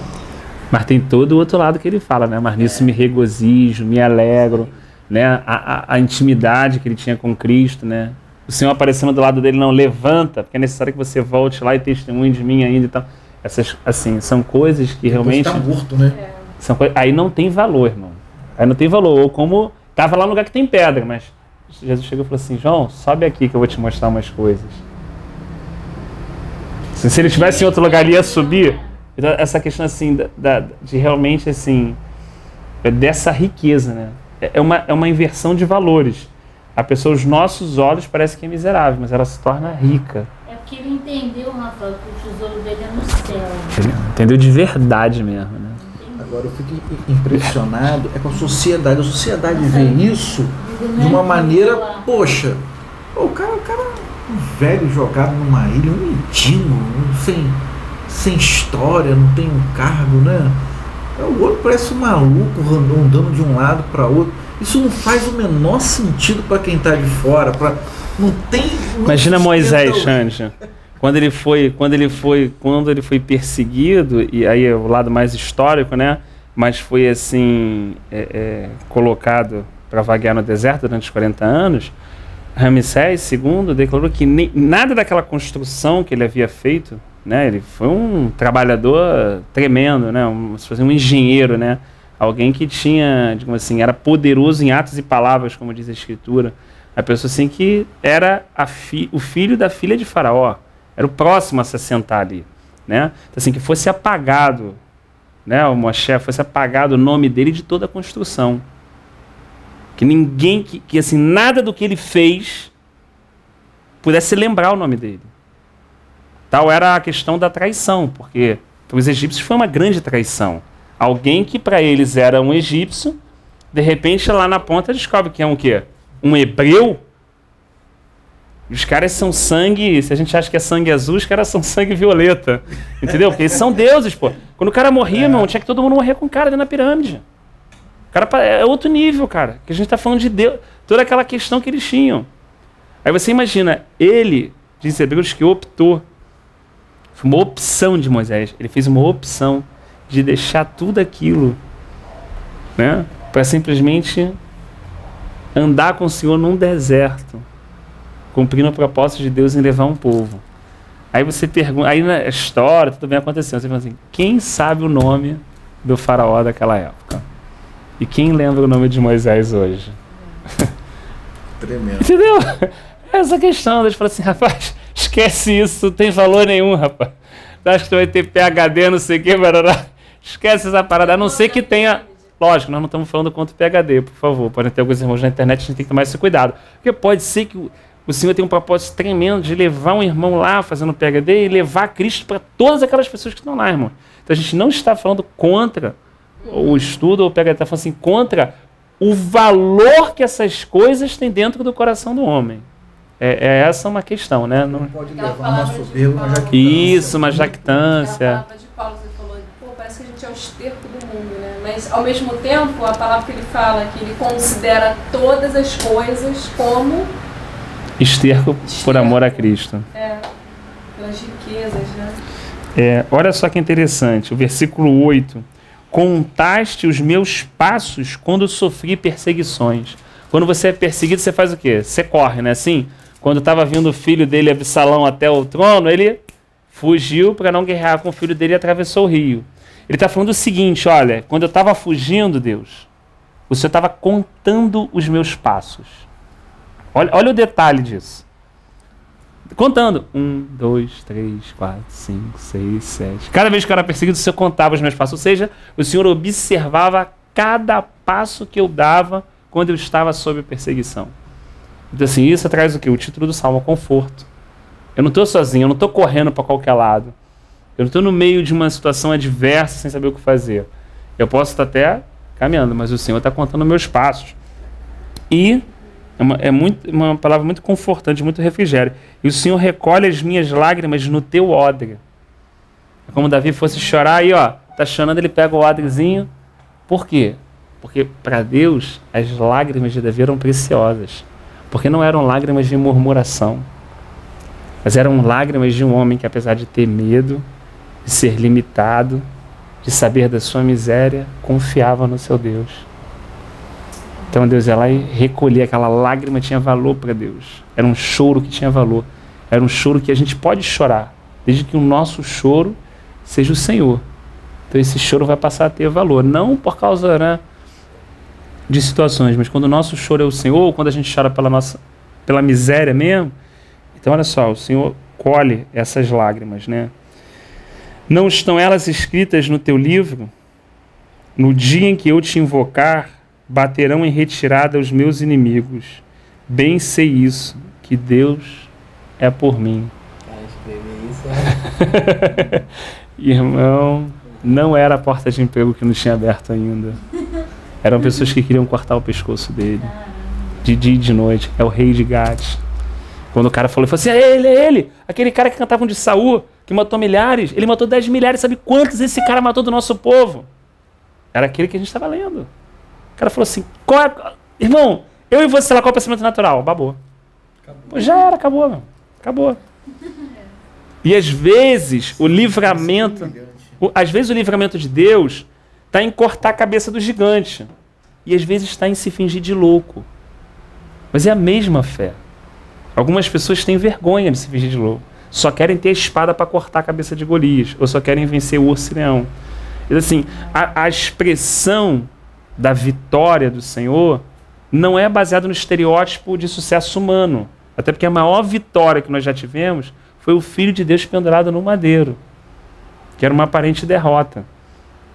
Mas tem todo o outro lado que ele fala, né? Mas nisso me regozijo, me alegro, né? A intimidade que ele tinha com Cristo, né? O Senhor aparecendo do lado dele, não, levanta, porque é necessário que você volte lá e testemunhe de mim ainda e tal. Essas, assim, são coisas que realmente... Está morto, né? Aí não tem valor, irmão. Aí não tem valor. Ou como... Tava lá no lugar que tem pedra, mas Jesus chegou e falou assim, João, sobe aqui que eu vou te mostrar umas coisas. Se ele estivesse em outro lugar, ele ia subir. Então, essa questão, assim, de realmente, assim, dessa riqueza, né? É uma inversão de valores. A pessoa, os nossos olhos, parece que é miserável, mas ela se torna rica. É porque ele entendeu, Rafael, que o tesouro dele é no céu. Ele entendeu de verdade mesmo, né? Agora eu fico impressionado com a sociedade. A sociedade vê isso de uma maneira, poxa, o cara um velho jogado numa ilha, um mendigo, sem história, não tem um cargo, né? O outro parece um maluco andando de um lado para outro. Isso não faz o menor sentido para quem está de fora. Não tem. Imagina Moisés, Xande, quando ele foi perseguido, e aí é o lado mais histórico, né? Mas foi assim colocado para vaguear no deserto durante os 40 anos. Ramsés II declarou que nada daquela construção que ele havia feito, né? Ele foi um trabalhador tremendo, né? Um engenheiro, né? Alguém que tinha, digamos assim, era poderoso em atos e palavras, como diz a Escritura. A pessoa assim que era o filho da filha de Faraó, era o próximo a se assentar ali, né? Então, assim, que fosse apagado, né? O Moshe fosse apagado o nome dele de toda a construção. Que ninguém, que assim, nada do que ele fez pudesse lembrar o nome dele. Tal era a questão da traição, porque para os egípcios foi uma grande traição. Alguém que para eles era um egípcio, de repente lá na ponta descobre que é um quê? Um hebreu. Os caras são sangue, se a gente acha que é sangue azul, os caras são sangue violeta. Entendeu? Porque eles são deuses, pô. Quando o cara morria, irmão, tinha que todo mundo morrer com o cara dentro da pirâmide. O cara é outro nível, cara. Que a gente está falando de Deus. Toda aquela questão que eles tinham. Aí você imagina, ele, diz Hebreus, que optou. Foi uma opção de Moisés. Ele fez uma opção de deixar tudo aquilo, né, para simplesmente andar com o Senhor num deserto, cumprindo o propósito de Deus em levar um povo. Aí você pergunta, aí na história, tudo bem acontecendo. Você fala assim, quem sabe o nome do faraó daquela época? E quem lembra o nome de Moisés hoje? Tremendo. Entendeu? Essa questão, Deus fala assim, rapaz, esquece isso, não tem valor nenhum, rapaz. Tu acha que tu vai ter PhD, não sei o que, barará. Esquece essa parada, a não ser que tenha... Lógico, nós não estamos falando contra o PhD, por favor. Podem ter alguns irmãos na internet, a gente tem que tomar esse cuidado. Porque pode ser que o Senhor tenha um propósito tremendo de levar um irmão lá fazendo PhD e levar Cristo para todas aquelas pessoas que estão lá, irmão. Então a gente não está falando contra o estudo ou o PhD, está falando assim, contra o valor que essas coisas têm dentro do coração do homem. Essa uma questão, né? Não pode levar uma soberba, uma jactância. Isso, uma jactância. A palavra de Paulo, você falou, parece que a gente é o esterco do mundo, né? Mas, ao mesmo tempo, a palavra que ele fala, que ele considera todas as coisas como... Esterco por amor a Cristo. Pelas riquezas, né? Olha só que interessante, o versículo 8. Contaste os meus passos quando sofri perseguições. Quando você é perseguido, você faz o quê? Você corre, né? Assim, quando estava vindo o filho dele, Absalão, até o trono, ele fugiu para não guerrear com o filho dele e atravessou o rio. Ele está falando o seguinte, olha, quando eu estava fugindo, Deus, o Senhor estava contando os meus passos. Olha o detalhe disso. Contando. 1, 2, 3, 4, 5, 6, 7. Cada vez que eu era perseguido, o Senhor contava os meus passos. Ou seja, o Senhor observava cada passo que eu dava quando eu estava sob perseguição. Então assim, isso traz o quê? O título do Salmo, conforto. Eu não estou sozinho, eu não estou correndo para qualquer lado. Eu não estou no meio de uma situação adversa sem saber o que fazer. Eu posso estar até caminhando, mas o Senhor está contando meus passos. E uma palavra muito confortante, muito refrigério. E o Senhor recolhe as minhas lágrimas no teu odre. É como Davi fosse chorar aí, ó, tá chorando, ele pega o odrezinho. Por quê? Porque para Deus as lágrimas de Davi eram preciosas. Porque não eram lágrimas de murmuração, mas eram lágrimas de um homem que, apesar de ter medo, de ser limitado, de saber da sua miséria, confiava no seu Deus. Então Deus ia lá e recolhia aquela lágrima, tinha valor para Deus. Era um choro que tinha valor. Era um choro que a gente pode chorar, desde que o nosso choro seja o Senhor. Então esse choro vai passar a ter valor, não por causa, né, de situações, mas quando o nosso choro é o Senhor, ou quando a gente chora pela miséria mesmo, então olha só, o Senhor colhe essas lágrimas, né? Não estão elas escritas no teu livro? No dia em que eu te invocar, baterão em retirada os meus inimigos. Bem sei isso, que Deus é por mim. Irmão, não era a porta de emprego que não tinha aberto ainda. Eram pessoas que queriam cortar o pescoço dele. De dia e de noite. É o rei de Gade. Quando o cara falou assim, é ele, aquele cara que cantava de Saul, que matou milhares, ele matou 10 milhares, sabe quantos esse cara matou do nosso povo? Era aquele que a gente estava lendo. O cara falou assim, irmão, eu e você, sei lá, qual é o pensamento natural? Babou. Pô, já era, acabou, meu. Acabou. E às vezes o livramento de Deus está em cortar a cabeça do gigante. E às vezes está em se fingir de louco. Mas é a mesma fé. Algumas pessoas têm vergonha de se fingir de louco. Só querem ter a espada para cortar a cabeça de Golias. Ou só querem vencer o urso e leão. Então, assim, a expressão da vitória do Senhor não é baseada no estereótipo de sucesso humano. Até porque a maior vitória que nós já tivemos foi o Filho de Deus pendurado no madeiro, que era uma aparente derrota.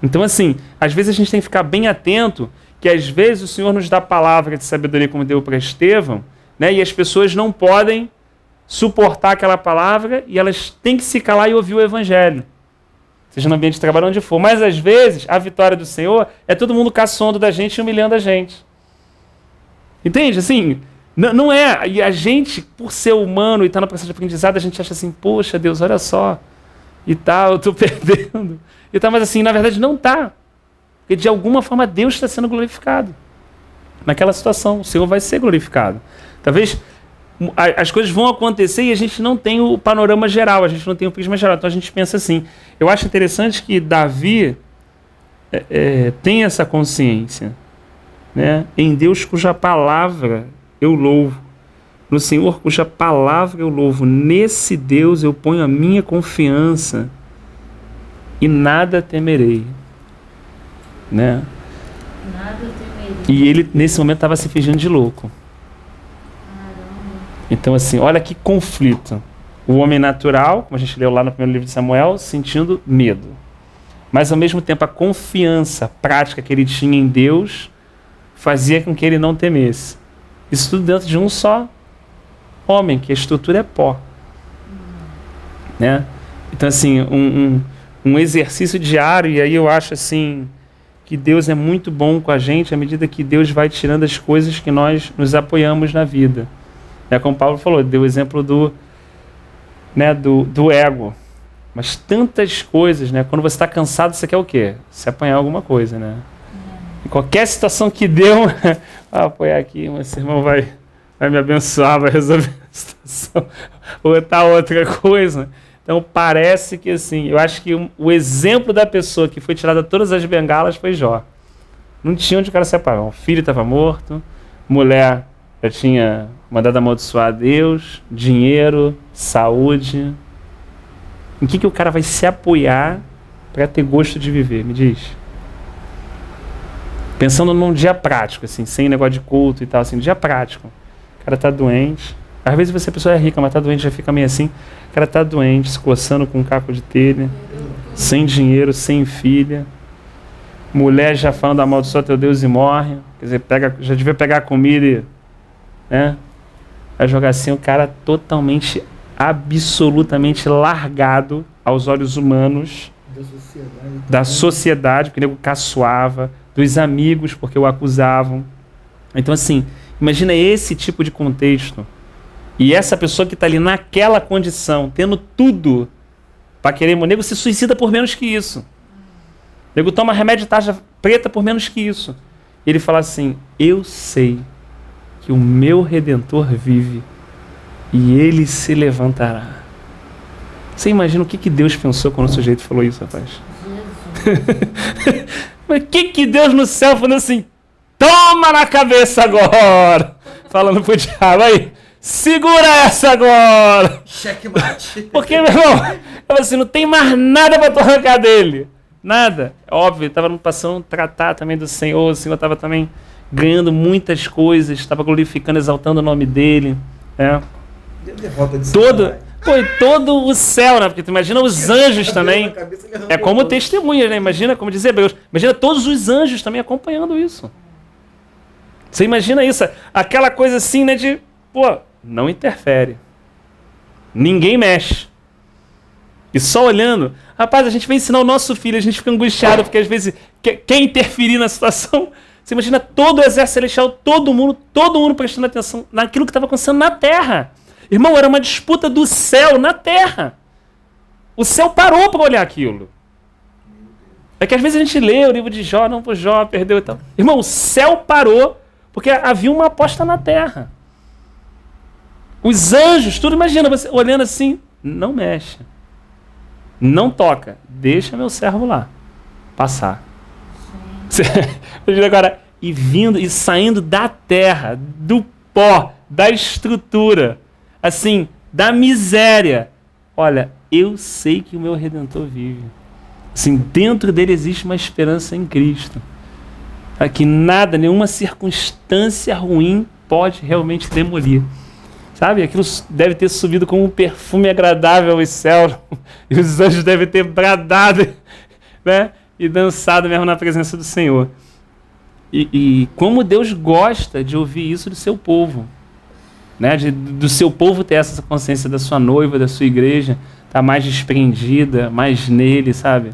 Então, assim, às vezes a gente tem que ficar bem atento que às vezes o Senhor nos dá palavra de sabedoria como deu para Estevão, né, e as pessoas não podem suportar aquela palavra e elas têm que se calar e ouvir o Evangelho. Seja no ambiente de trabalho onde for. Mas às vezes a vitória do Senhor é todo mundo caçoando da gente e humilhando a gente. Entende? Assim, não é. E a gente, por ser humano e estar no processo de aprendizado, a gente acha assim, poxa Deus, olha só, e tal, eu estou perdendo. E tal, mas assim, na verdade não está. Porque de alguma forma Deus está sendo glorificado. Naquela situação, o Senhor vai ser glorificado. Talvez as coisas vão acontecer e a gente não tem o panorama geral, a gente não tem o prisma geral. Então a gente pensa assim. Eu acho interessante que Davi tem essa consciência, né? Em Deus cuja palavra eu louvo, no Senhor cuja palavra eu louvo, nesse Deus eu ponho a minha confiança e nada temerei, né? Nada temerei. E ele nesse momento estava se fingindo de louco. Então, assim, olha que conflito. O homem natural, como a gente leu lá no primeiro livro de Samuel, sentindo medo. Mas, ao mesmo tempo, a confiança prática que ele tinha em Deus fazia com que ele não temesse. Isso tudo dentro de um só homem, que a estrutura é pó. Né? Então, assim, um exercício diário, e aí eu acho, assim, que Deus é muito bom com a gente à medida que Deus vai tirando as coisas que nós nos apoiamos na vida. É como Paulo falou, deu o exemplo do ego. Mas tantas coisas, né? Quando você está cansado, você quer o quê? Se apanhar alguma coisa, né? Em qualquer situação que deu, apoiar aqui, mas esse irmão vai me abençoar, vai resolver a situação. Ou tá outra coisa. Então parece que assim, eu acho que o exemplo da pessoa que foi tirada todas as bengalas foi Jó. Não tinha onde o cara se apagar. O filho estava morto, mulher já tinha mandado amaldiçoar a Deus, dinheiro, saúde. Em que o cara vai se apoiar para ter gosto de viver? Me diz. Pensando num dia prático, assim, sem negócio de culto e tal, assim, dia prático. O cara tá doente. Às vezes você, a pessoa é rica, mas tá doente, já fica meio assim. O cara tá doente, se coçando com um caco de telha, sem dinheiro, sem filha. Mulher já falando amaldiçoa teu Deus e morre. Quer dizer, já devia pegar a comida e... né? Vai jogar assim, o cara totalmente, absolutamente largado aos olhos humanos da sociedade, porque o nego caçoava, dos amigos, porque o acusavam. Então, assim, imagina esse tipo de contexto. E essa pessoa que está ali naquela condição, tendo tudo para querer, o nego se suicida por menos que isso. O nego toma remédio de tarja preta por menos que isso. E ele fala assim, eu sei que o meu Redentor vive e ele se levantará. Você imagina o que Deus pensou quando o sujeito falou isso, rapaz? Mas o que Deus no céu falou assim, toma na cabeça agora, falando pro diabo, aí, segura essa agora. Checkmate. Porque, meu irmão, assim, não tem mais nada para tu arrancar dele. Nada. Óbvio, ele estava passando um tratado também do Senhor, o Senhor estava também ganhando muitas coisas, estava glorificando, exaltando o nome dele. Né? Todo o céu, né? Porque tu imagina os anjos também. É como testemunha, né? Imagina, como diz Hebreus, imagina todos os anjos também acompanhando isso. Você imagina isso, aquela coisa assim, né? De, pô, não interfere. Ninguém mexe. E só olhando, rapaz, a gente vai ensinar o nosso filho, a gente fica angustiado, porque às vezes quer interferir na situação. Você imagina todo o exército celestial, todo mundo prestando atenção naquilo que estava acontecendo na Terra. Irmão, era uma disputa do céu na terra. O céu parou para olhar aquilo. É que às vezes a gente lê o livro de Jó, não, Jó perdeu e tal. Irmão, o céu parou porque havia uma aposta na terra. Os anjos, tudo, imagina você olhando assim, não mexe. Não toca. Deixa meu servo lá passar. Agora, e vindo e saindo da terra, do pó, da estrutura, assim, da miséria. Olha, eu sei que o meu Redentor vive. Assim, dentro dele existe uma esperança em Cristo. Que nada, nenhuma circunstância ruim pode realmente demolir. Sabe? Aquilo deve ter subido como um perfume agradável aos céus. E os anjos devem ter bradado, né? E dançado mesmo na presença do Senhor. E como Deus gosta de ouvir isso do seu povo. Né? Do seu povo ter essa consciência da sua noiva, da sua igreja, tá mais desprendida, mais nele, sabe?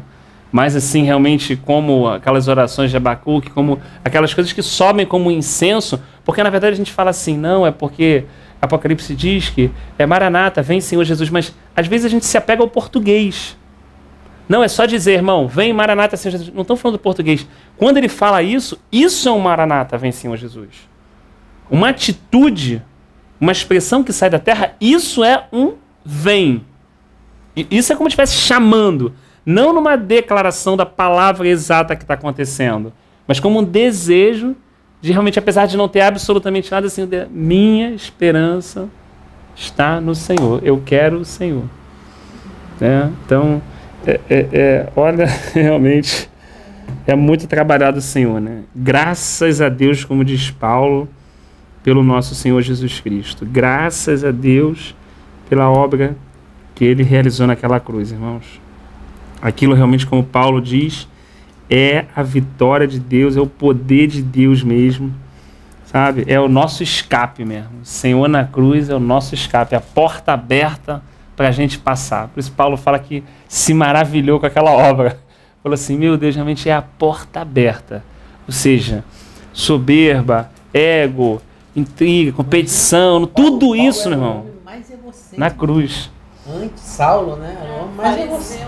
Mais assim, realmente, como aquelas orações de Abacuque, como aquelas coisas que sobem como incenso, porque na verdade a gente fala assim, não, é porque Apocalipse diz que é Maranata, vem Senhor Jesus, mas às vezes a gente se apega ao português. Não, é só dizer, irmão, vem Maranata, Senhor Jesus. Não estão falando do português. Quando ele fala isso, isso é um Maranata, vem Senhor Jesus. Uma atitude, uma expressão que sai da terra, isso é um vem. E isso é como se estivesse chamando, não numa declaração da palavra exata que está acontecendo, mas como um desejo de realmente, apesar de não ter absolutamente nada, assim, minha esperança está no Senhor. Eu quero o Senhor. Então, olha, realmente é muito trabalhado o Senhor, né? Graças a Deus, como diz Paulo, pelo nosso Senhor Jesus Cristo. Graças a Deus pela obra que ele realizou naquela cruz, irmãos. Aquilo realmente, como Paulo diz, é a vitória de Deus, é o poder de Deus mesmo, sabe? É o nosso escape mesmo. O Senhor na cruz é o nosso escape, é a porta aberta para a gente passar. Por isso Paulo fala que se maravilhou com aquela obra. Falou assim, meu Deus, realmente é a porta aberta. Ou seja, soberba, ego, intriga, competição, tudo isso, meu irmão, na cruz. Antes, Saulo, né? Mas é você.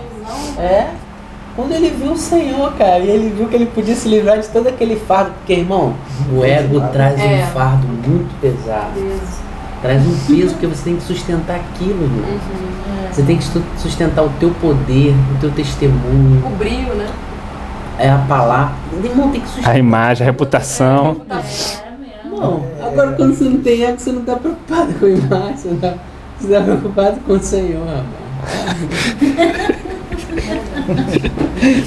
Quando ele viu o Senhor, cara, e ele viu que ele podia se livrar de todo aquele fardo, porque, irmão, o ego traz um fardo muito pesado. Traz um peso, porque você tem que sustentar aquilo, irmão. Você tem que sustentar o teu poder, o teu testemunho. O brilho, né? É a palavra. Irmão, tem que sustentar. A imagem, a reputação. Irmão, agora quando você não tem ego, você não está preocupado com a imagem, você está preocupado com o Senhor, rapaz.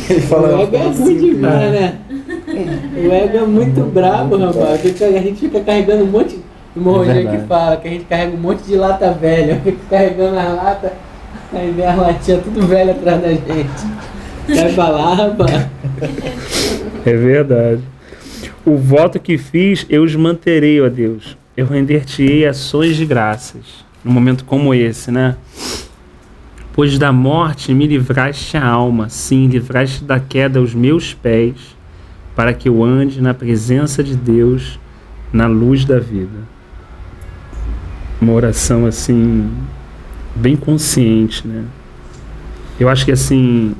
Ele fala, o ego é muito demais, né? O ego é muito brabo, rapaz. A gente fica carregando um monte. O Rogério que fala que a gente carrega um monte de lata velha. Eu fico carregando a lata, aí vem a latinha tudo velha atrás da gente. Vai pra lá, rapaz. É verdade. O voto que fiz, eu os manterei, ó Deus. Eu render-te-ei ações de graças. Num momento como esse, né? Pois da morte me livraste a alma, sim, livraste da queda os meus pés, para que eu ande na presença de Deus, na luz da vida. Uma oração, assim, bem consciente, né? Eu acho que, assim,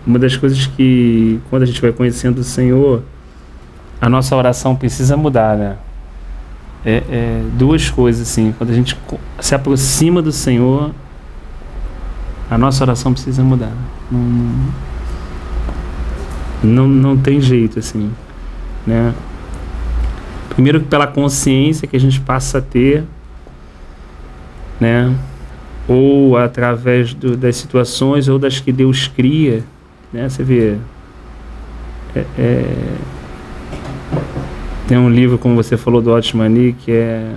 uma das coisas que, quando a gente vai conhecendo o Senhor, a nossa oração precisa mudar, né? Duas coisas, assim, quando a gente se aproxima do Senhor, a nossa oração precisa mudar. Não tem jeito, assim, né? Primeiro pela consciência que a gente passa a ter, né? Ou através das situações ou das que Deus cria, né? Você vê, tem um livro, como você falou, do Otmani, que é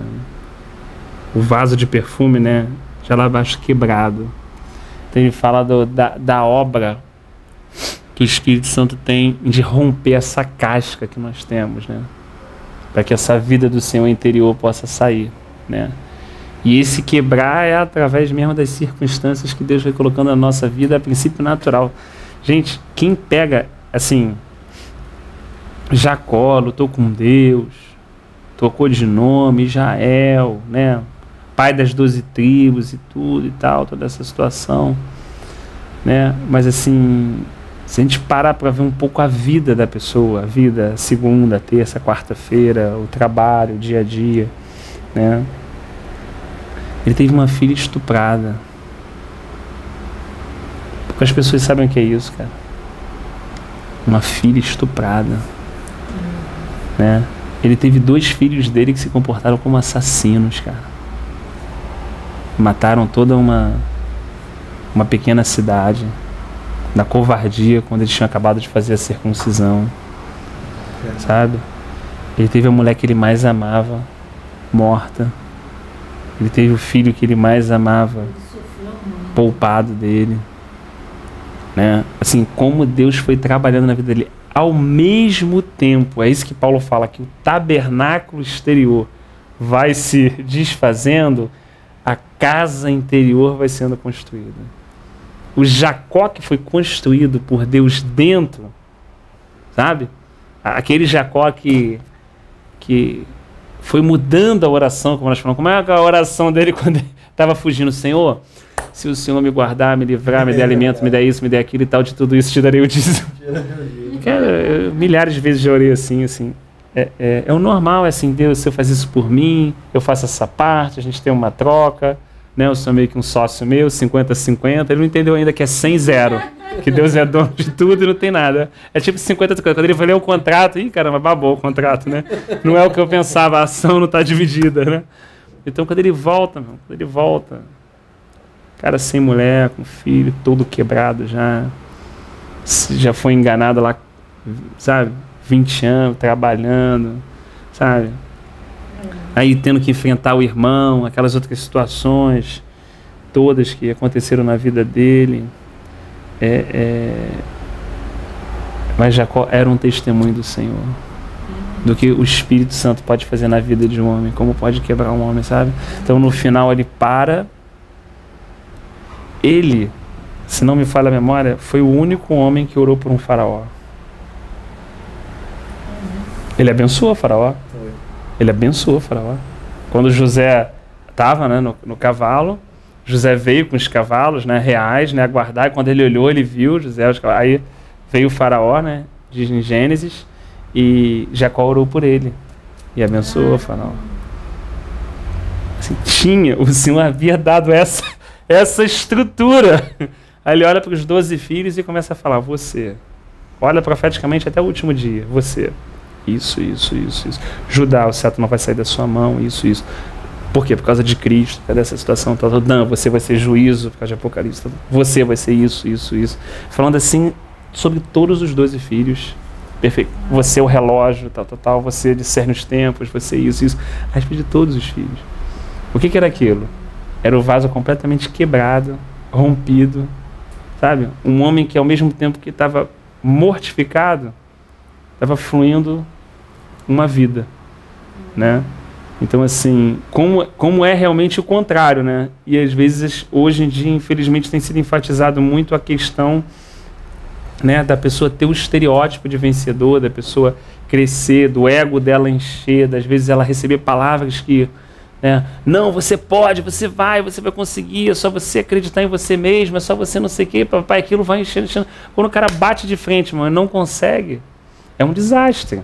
o vaso de perfume, né? Já lá abaixo quebrado. Então ele fala da obra que o Espírito Santo tem de romper essa casca que nós temos, né? Para que essa vida do Senhor interior possa sair, né? E esse quebrar é através mesmo das circunstâncias que Deus vai colocando na nossa vida, a princípio natural. Gente, quem pega, assim, Jacó lutou com Deus, trocou de nome, Israel, né? pai das 12 tribos e tudo e tal, toda essa situação, né? Mas assim, se a gente parar para ver um pouco a vida da pessoa, a vida segunda, terça, quarta-feira, o trabalho, o dia a dia, né? Ele teve uma filha estuprada. Poucas pessoas sabem o que é isso, cara. Uma filha estuprada, né? Ele teve 2 filhos dele que se comportaram como assassinos, cara. Mataram toda uma pequena cidade na covardia quando eles tinham acabado de fazer a circuncisão, sabe? Ele teve a mulher que ele mais amava morta. Ele teve o filho que ele mais amava poupado dele, né? Assim, como Deus foi trabalhando na vida dele. Ao mesmo tempo, é isso que Paulo fala, que o tabernáculo exterior vai se desfazendo, a casa interior vai sendo construída. O Jacó que foi construído por Deus dentro, sabe? Aquele Jacó que foi mudando a oração, como nós falamos. Como é a oração dele quando ele estava fugindo? Senhor, se o Senhor me guardar, me livrar, me der alimento, me der isso, me der aquilo e tal, de tudo isso te darei o dízimo. Cara, milhares de vezes já orei assim. É o normal, é assim, Deus, se eu faz isso por mim, eu faço essa parte, a gente tem uma troca, né? Eu sou meio que um sócio meu, 50-50, ele não entendeu ainda que é 100-0, que Deus é dono de tudo e não tem nada. É tipo 50-50, quando ele vai ler o contrato, ih, caramba, babou o contrato, né? Não é o que eu pensava, a ação não está dividida, né? Então quando ele volta, cara sem mulher, com filho, todo quebrado já foi enganado lá, sabe? 20 anos, trabalhando, sabe? Aí tendo que enfrentar o irmão, aquelas outras situações todas que aconteceram na vida dele. Mas Jacó era um testemunho do Senhor, do que o Espírito Santo pode fazer na vida de um homem, como pode quebrar um homem, sabe? Então no final ele para. Ele, se não me falha a memória, foi o único homem que orou por um faraó. Ele abençoou o faraó. Ele abençoou o faraó. Quando José estava, né, no cavalo, José veio com os cavalos, né, reais, né, aguardar. E quando ele olhou, ele viu José. Aí veio o faraó, né, diz em Gênesis, e Jacó orou por ele e abençoou o faraó. Assim, o Senhor havia dado essa estrutura. Aí ele olha para os 12 filhos e começa a falar, você. Olha profeticamente até o último dia, você. Isso. Judá, o cetro não vai sair da sua mão, isso. Por quê? Por causa de Cristo, por causa dessa situação toda. Não, você vai ser juízo, por causa de Apocalipse. Você vai ser isso. Falando assim sobre todos os 12 filhos. Perfeito. Você é o relógio, tal. Você discerne os tempos, você isso. A respeito de todos os filhos. O que era aquilo? Era o vaso completamente quebrado, rompido, sabe? Um homem que ao mesmo tempo que estava mortificado, estava fluindo uma vida, né? Então assim, como é realmente o contrário, né? E às vezes, hoje em dia, infelizmente, tem sido enfatizado muito a questão, né, da pessoa ter o estereótipo de vencedor, da pessoa crescer, do ego dela encher, das vezes ela receber palavras que, né, não, você pode, você vai conseguir, é só você acreditar em você mesmo, é só você não sei o que, papai, aquilo vai enchendo. Quando o cara bate de frente, mano, não consegue, é um desastre.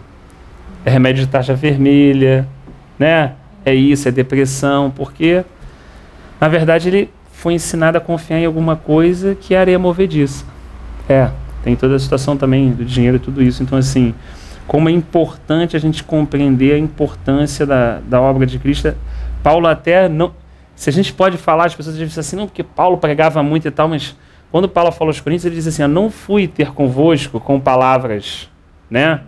É remédio de taxa vermelha, né? É isso, é depressão, porque na verdade ele foi ensinado a confiar em alguma coisa que é areia movediça. Tem toda a situação também do dinheiro e tudo isso. Então assim, como é importante a gente compreender a importância da obra de Cristo. Paulo até não... Se a gente pode falar, as pessoas dizem assim, não, porque Paulo pregava muito e tal, mas quando Paulo fala aos Coríntios, ele diz assim, eu não fui ter convosco com palavras, né,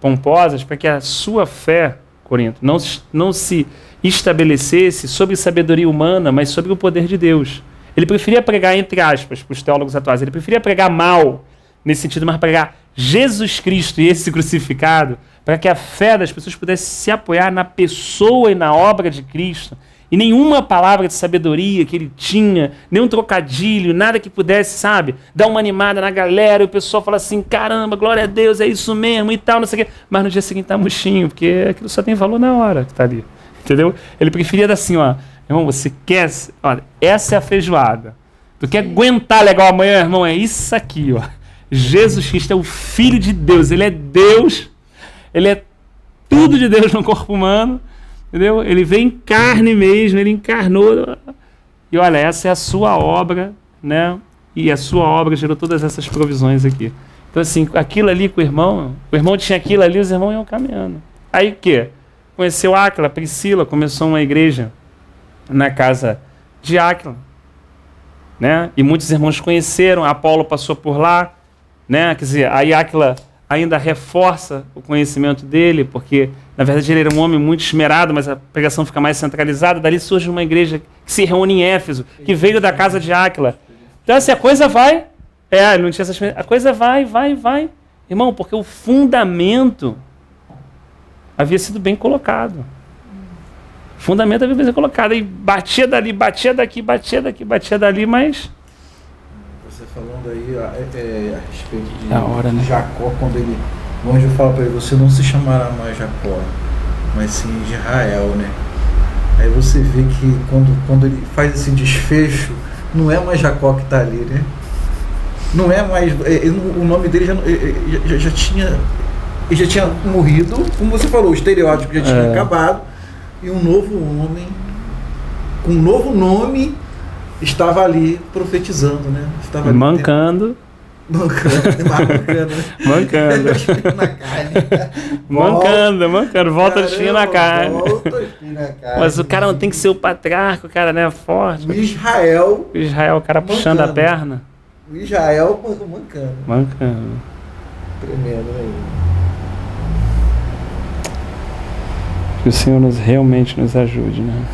pomposas, para que a sua fé, Corinto, não se estabelecesse sobre sabedoria humana, mas sobre o poder de Deus. Ele preferia pregar, entre aspas, para os teólogos atuais, ele preferia pregar mal, nesse sentido, mas pregar Jesus Cristo e esse crucificado, para que a fé das pessoas pudesse se apoiar na pessoa e na obra de Cristo, e nenhuma palavra de sabedoria que ele tinha, nenhum trocadilho, nada que pudesse, sabe, dar uma animada na galera, e o pessoal fala assim, caramba, glória a Deus, é isso mesmo e tal, não sei o quê, mas no dia seguinte tá murchinho, porque aquilo só tem valor na hora que tá ali, entendeu? Ele preferia dar assim, ó, Irmão, você quer... Olha, essa é a feijoada. Tu quer aguentar legal amanhã, irmão? É isso aqui, ó. Jesus Cristo é o Filho de Deus. Ele é Deus. Ele é tudo de Deus no corpo humano. Entendeu? Ele veio em carne mesmo. Ele encarnou. E olha, essa é a sua obra, né? E a sua obra gerou todas essas provisões aqui. Então, assim, aquilo ali com o irmão tinha aquilo ali, os irmãos iam caminhando. Aí o quê? Conheceu Áquila, Priscila, começou uma igreja na casa de Áquila, né? E muitos irmãos conheceram, Apolo passou por lá, né? Quer dizer, aí Áquila ainda reforça o conhecimento dele, porque, na verdade, ele era um homem muito esmerado, mas a pregação fica mais centralizada. Dali surge uma igreja que se reúne em Éfeso, que veio da casa de Áquila. Então, assim, a coisa vai... não tinha essas... A coisa vai. Irmão, porque o fundamento havia sido bem colocado. O fundamento havia sido colocado. E batia dali, batia daqui, batia dali, mas... Você falando aí a respeito de hora, né? Jacó, quando o anjo fala para ele, você não se chamará mais Jacó, mas sim Israel, né? Aí você vê que quando ele faz esse desfecho, não é mais Jacó que está ali, né? Não é mais... o nome dele já tinha morrido, como você falou, o estereótipo já tinha acabado, e um novo homem, com um novo nome, estava ali profetizando, né? Estava ali mancando. Mancando, volta o espinho na carne. Mas o cara não tem que ser o patriarca, o cara, né, forte. O Israel, o cara mancando. Puxando a perna. O Israel mancando. Tremendo, né? Que o Senhor realmente nos ajude, né?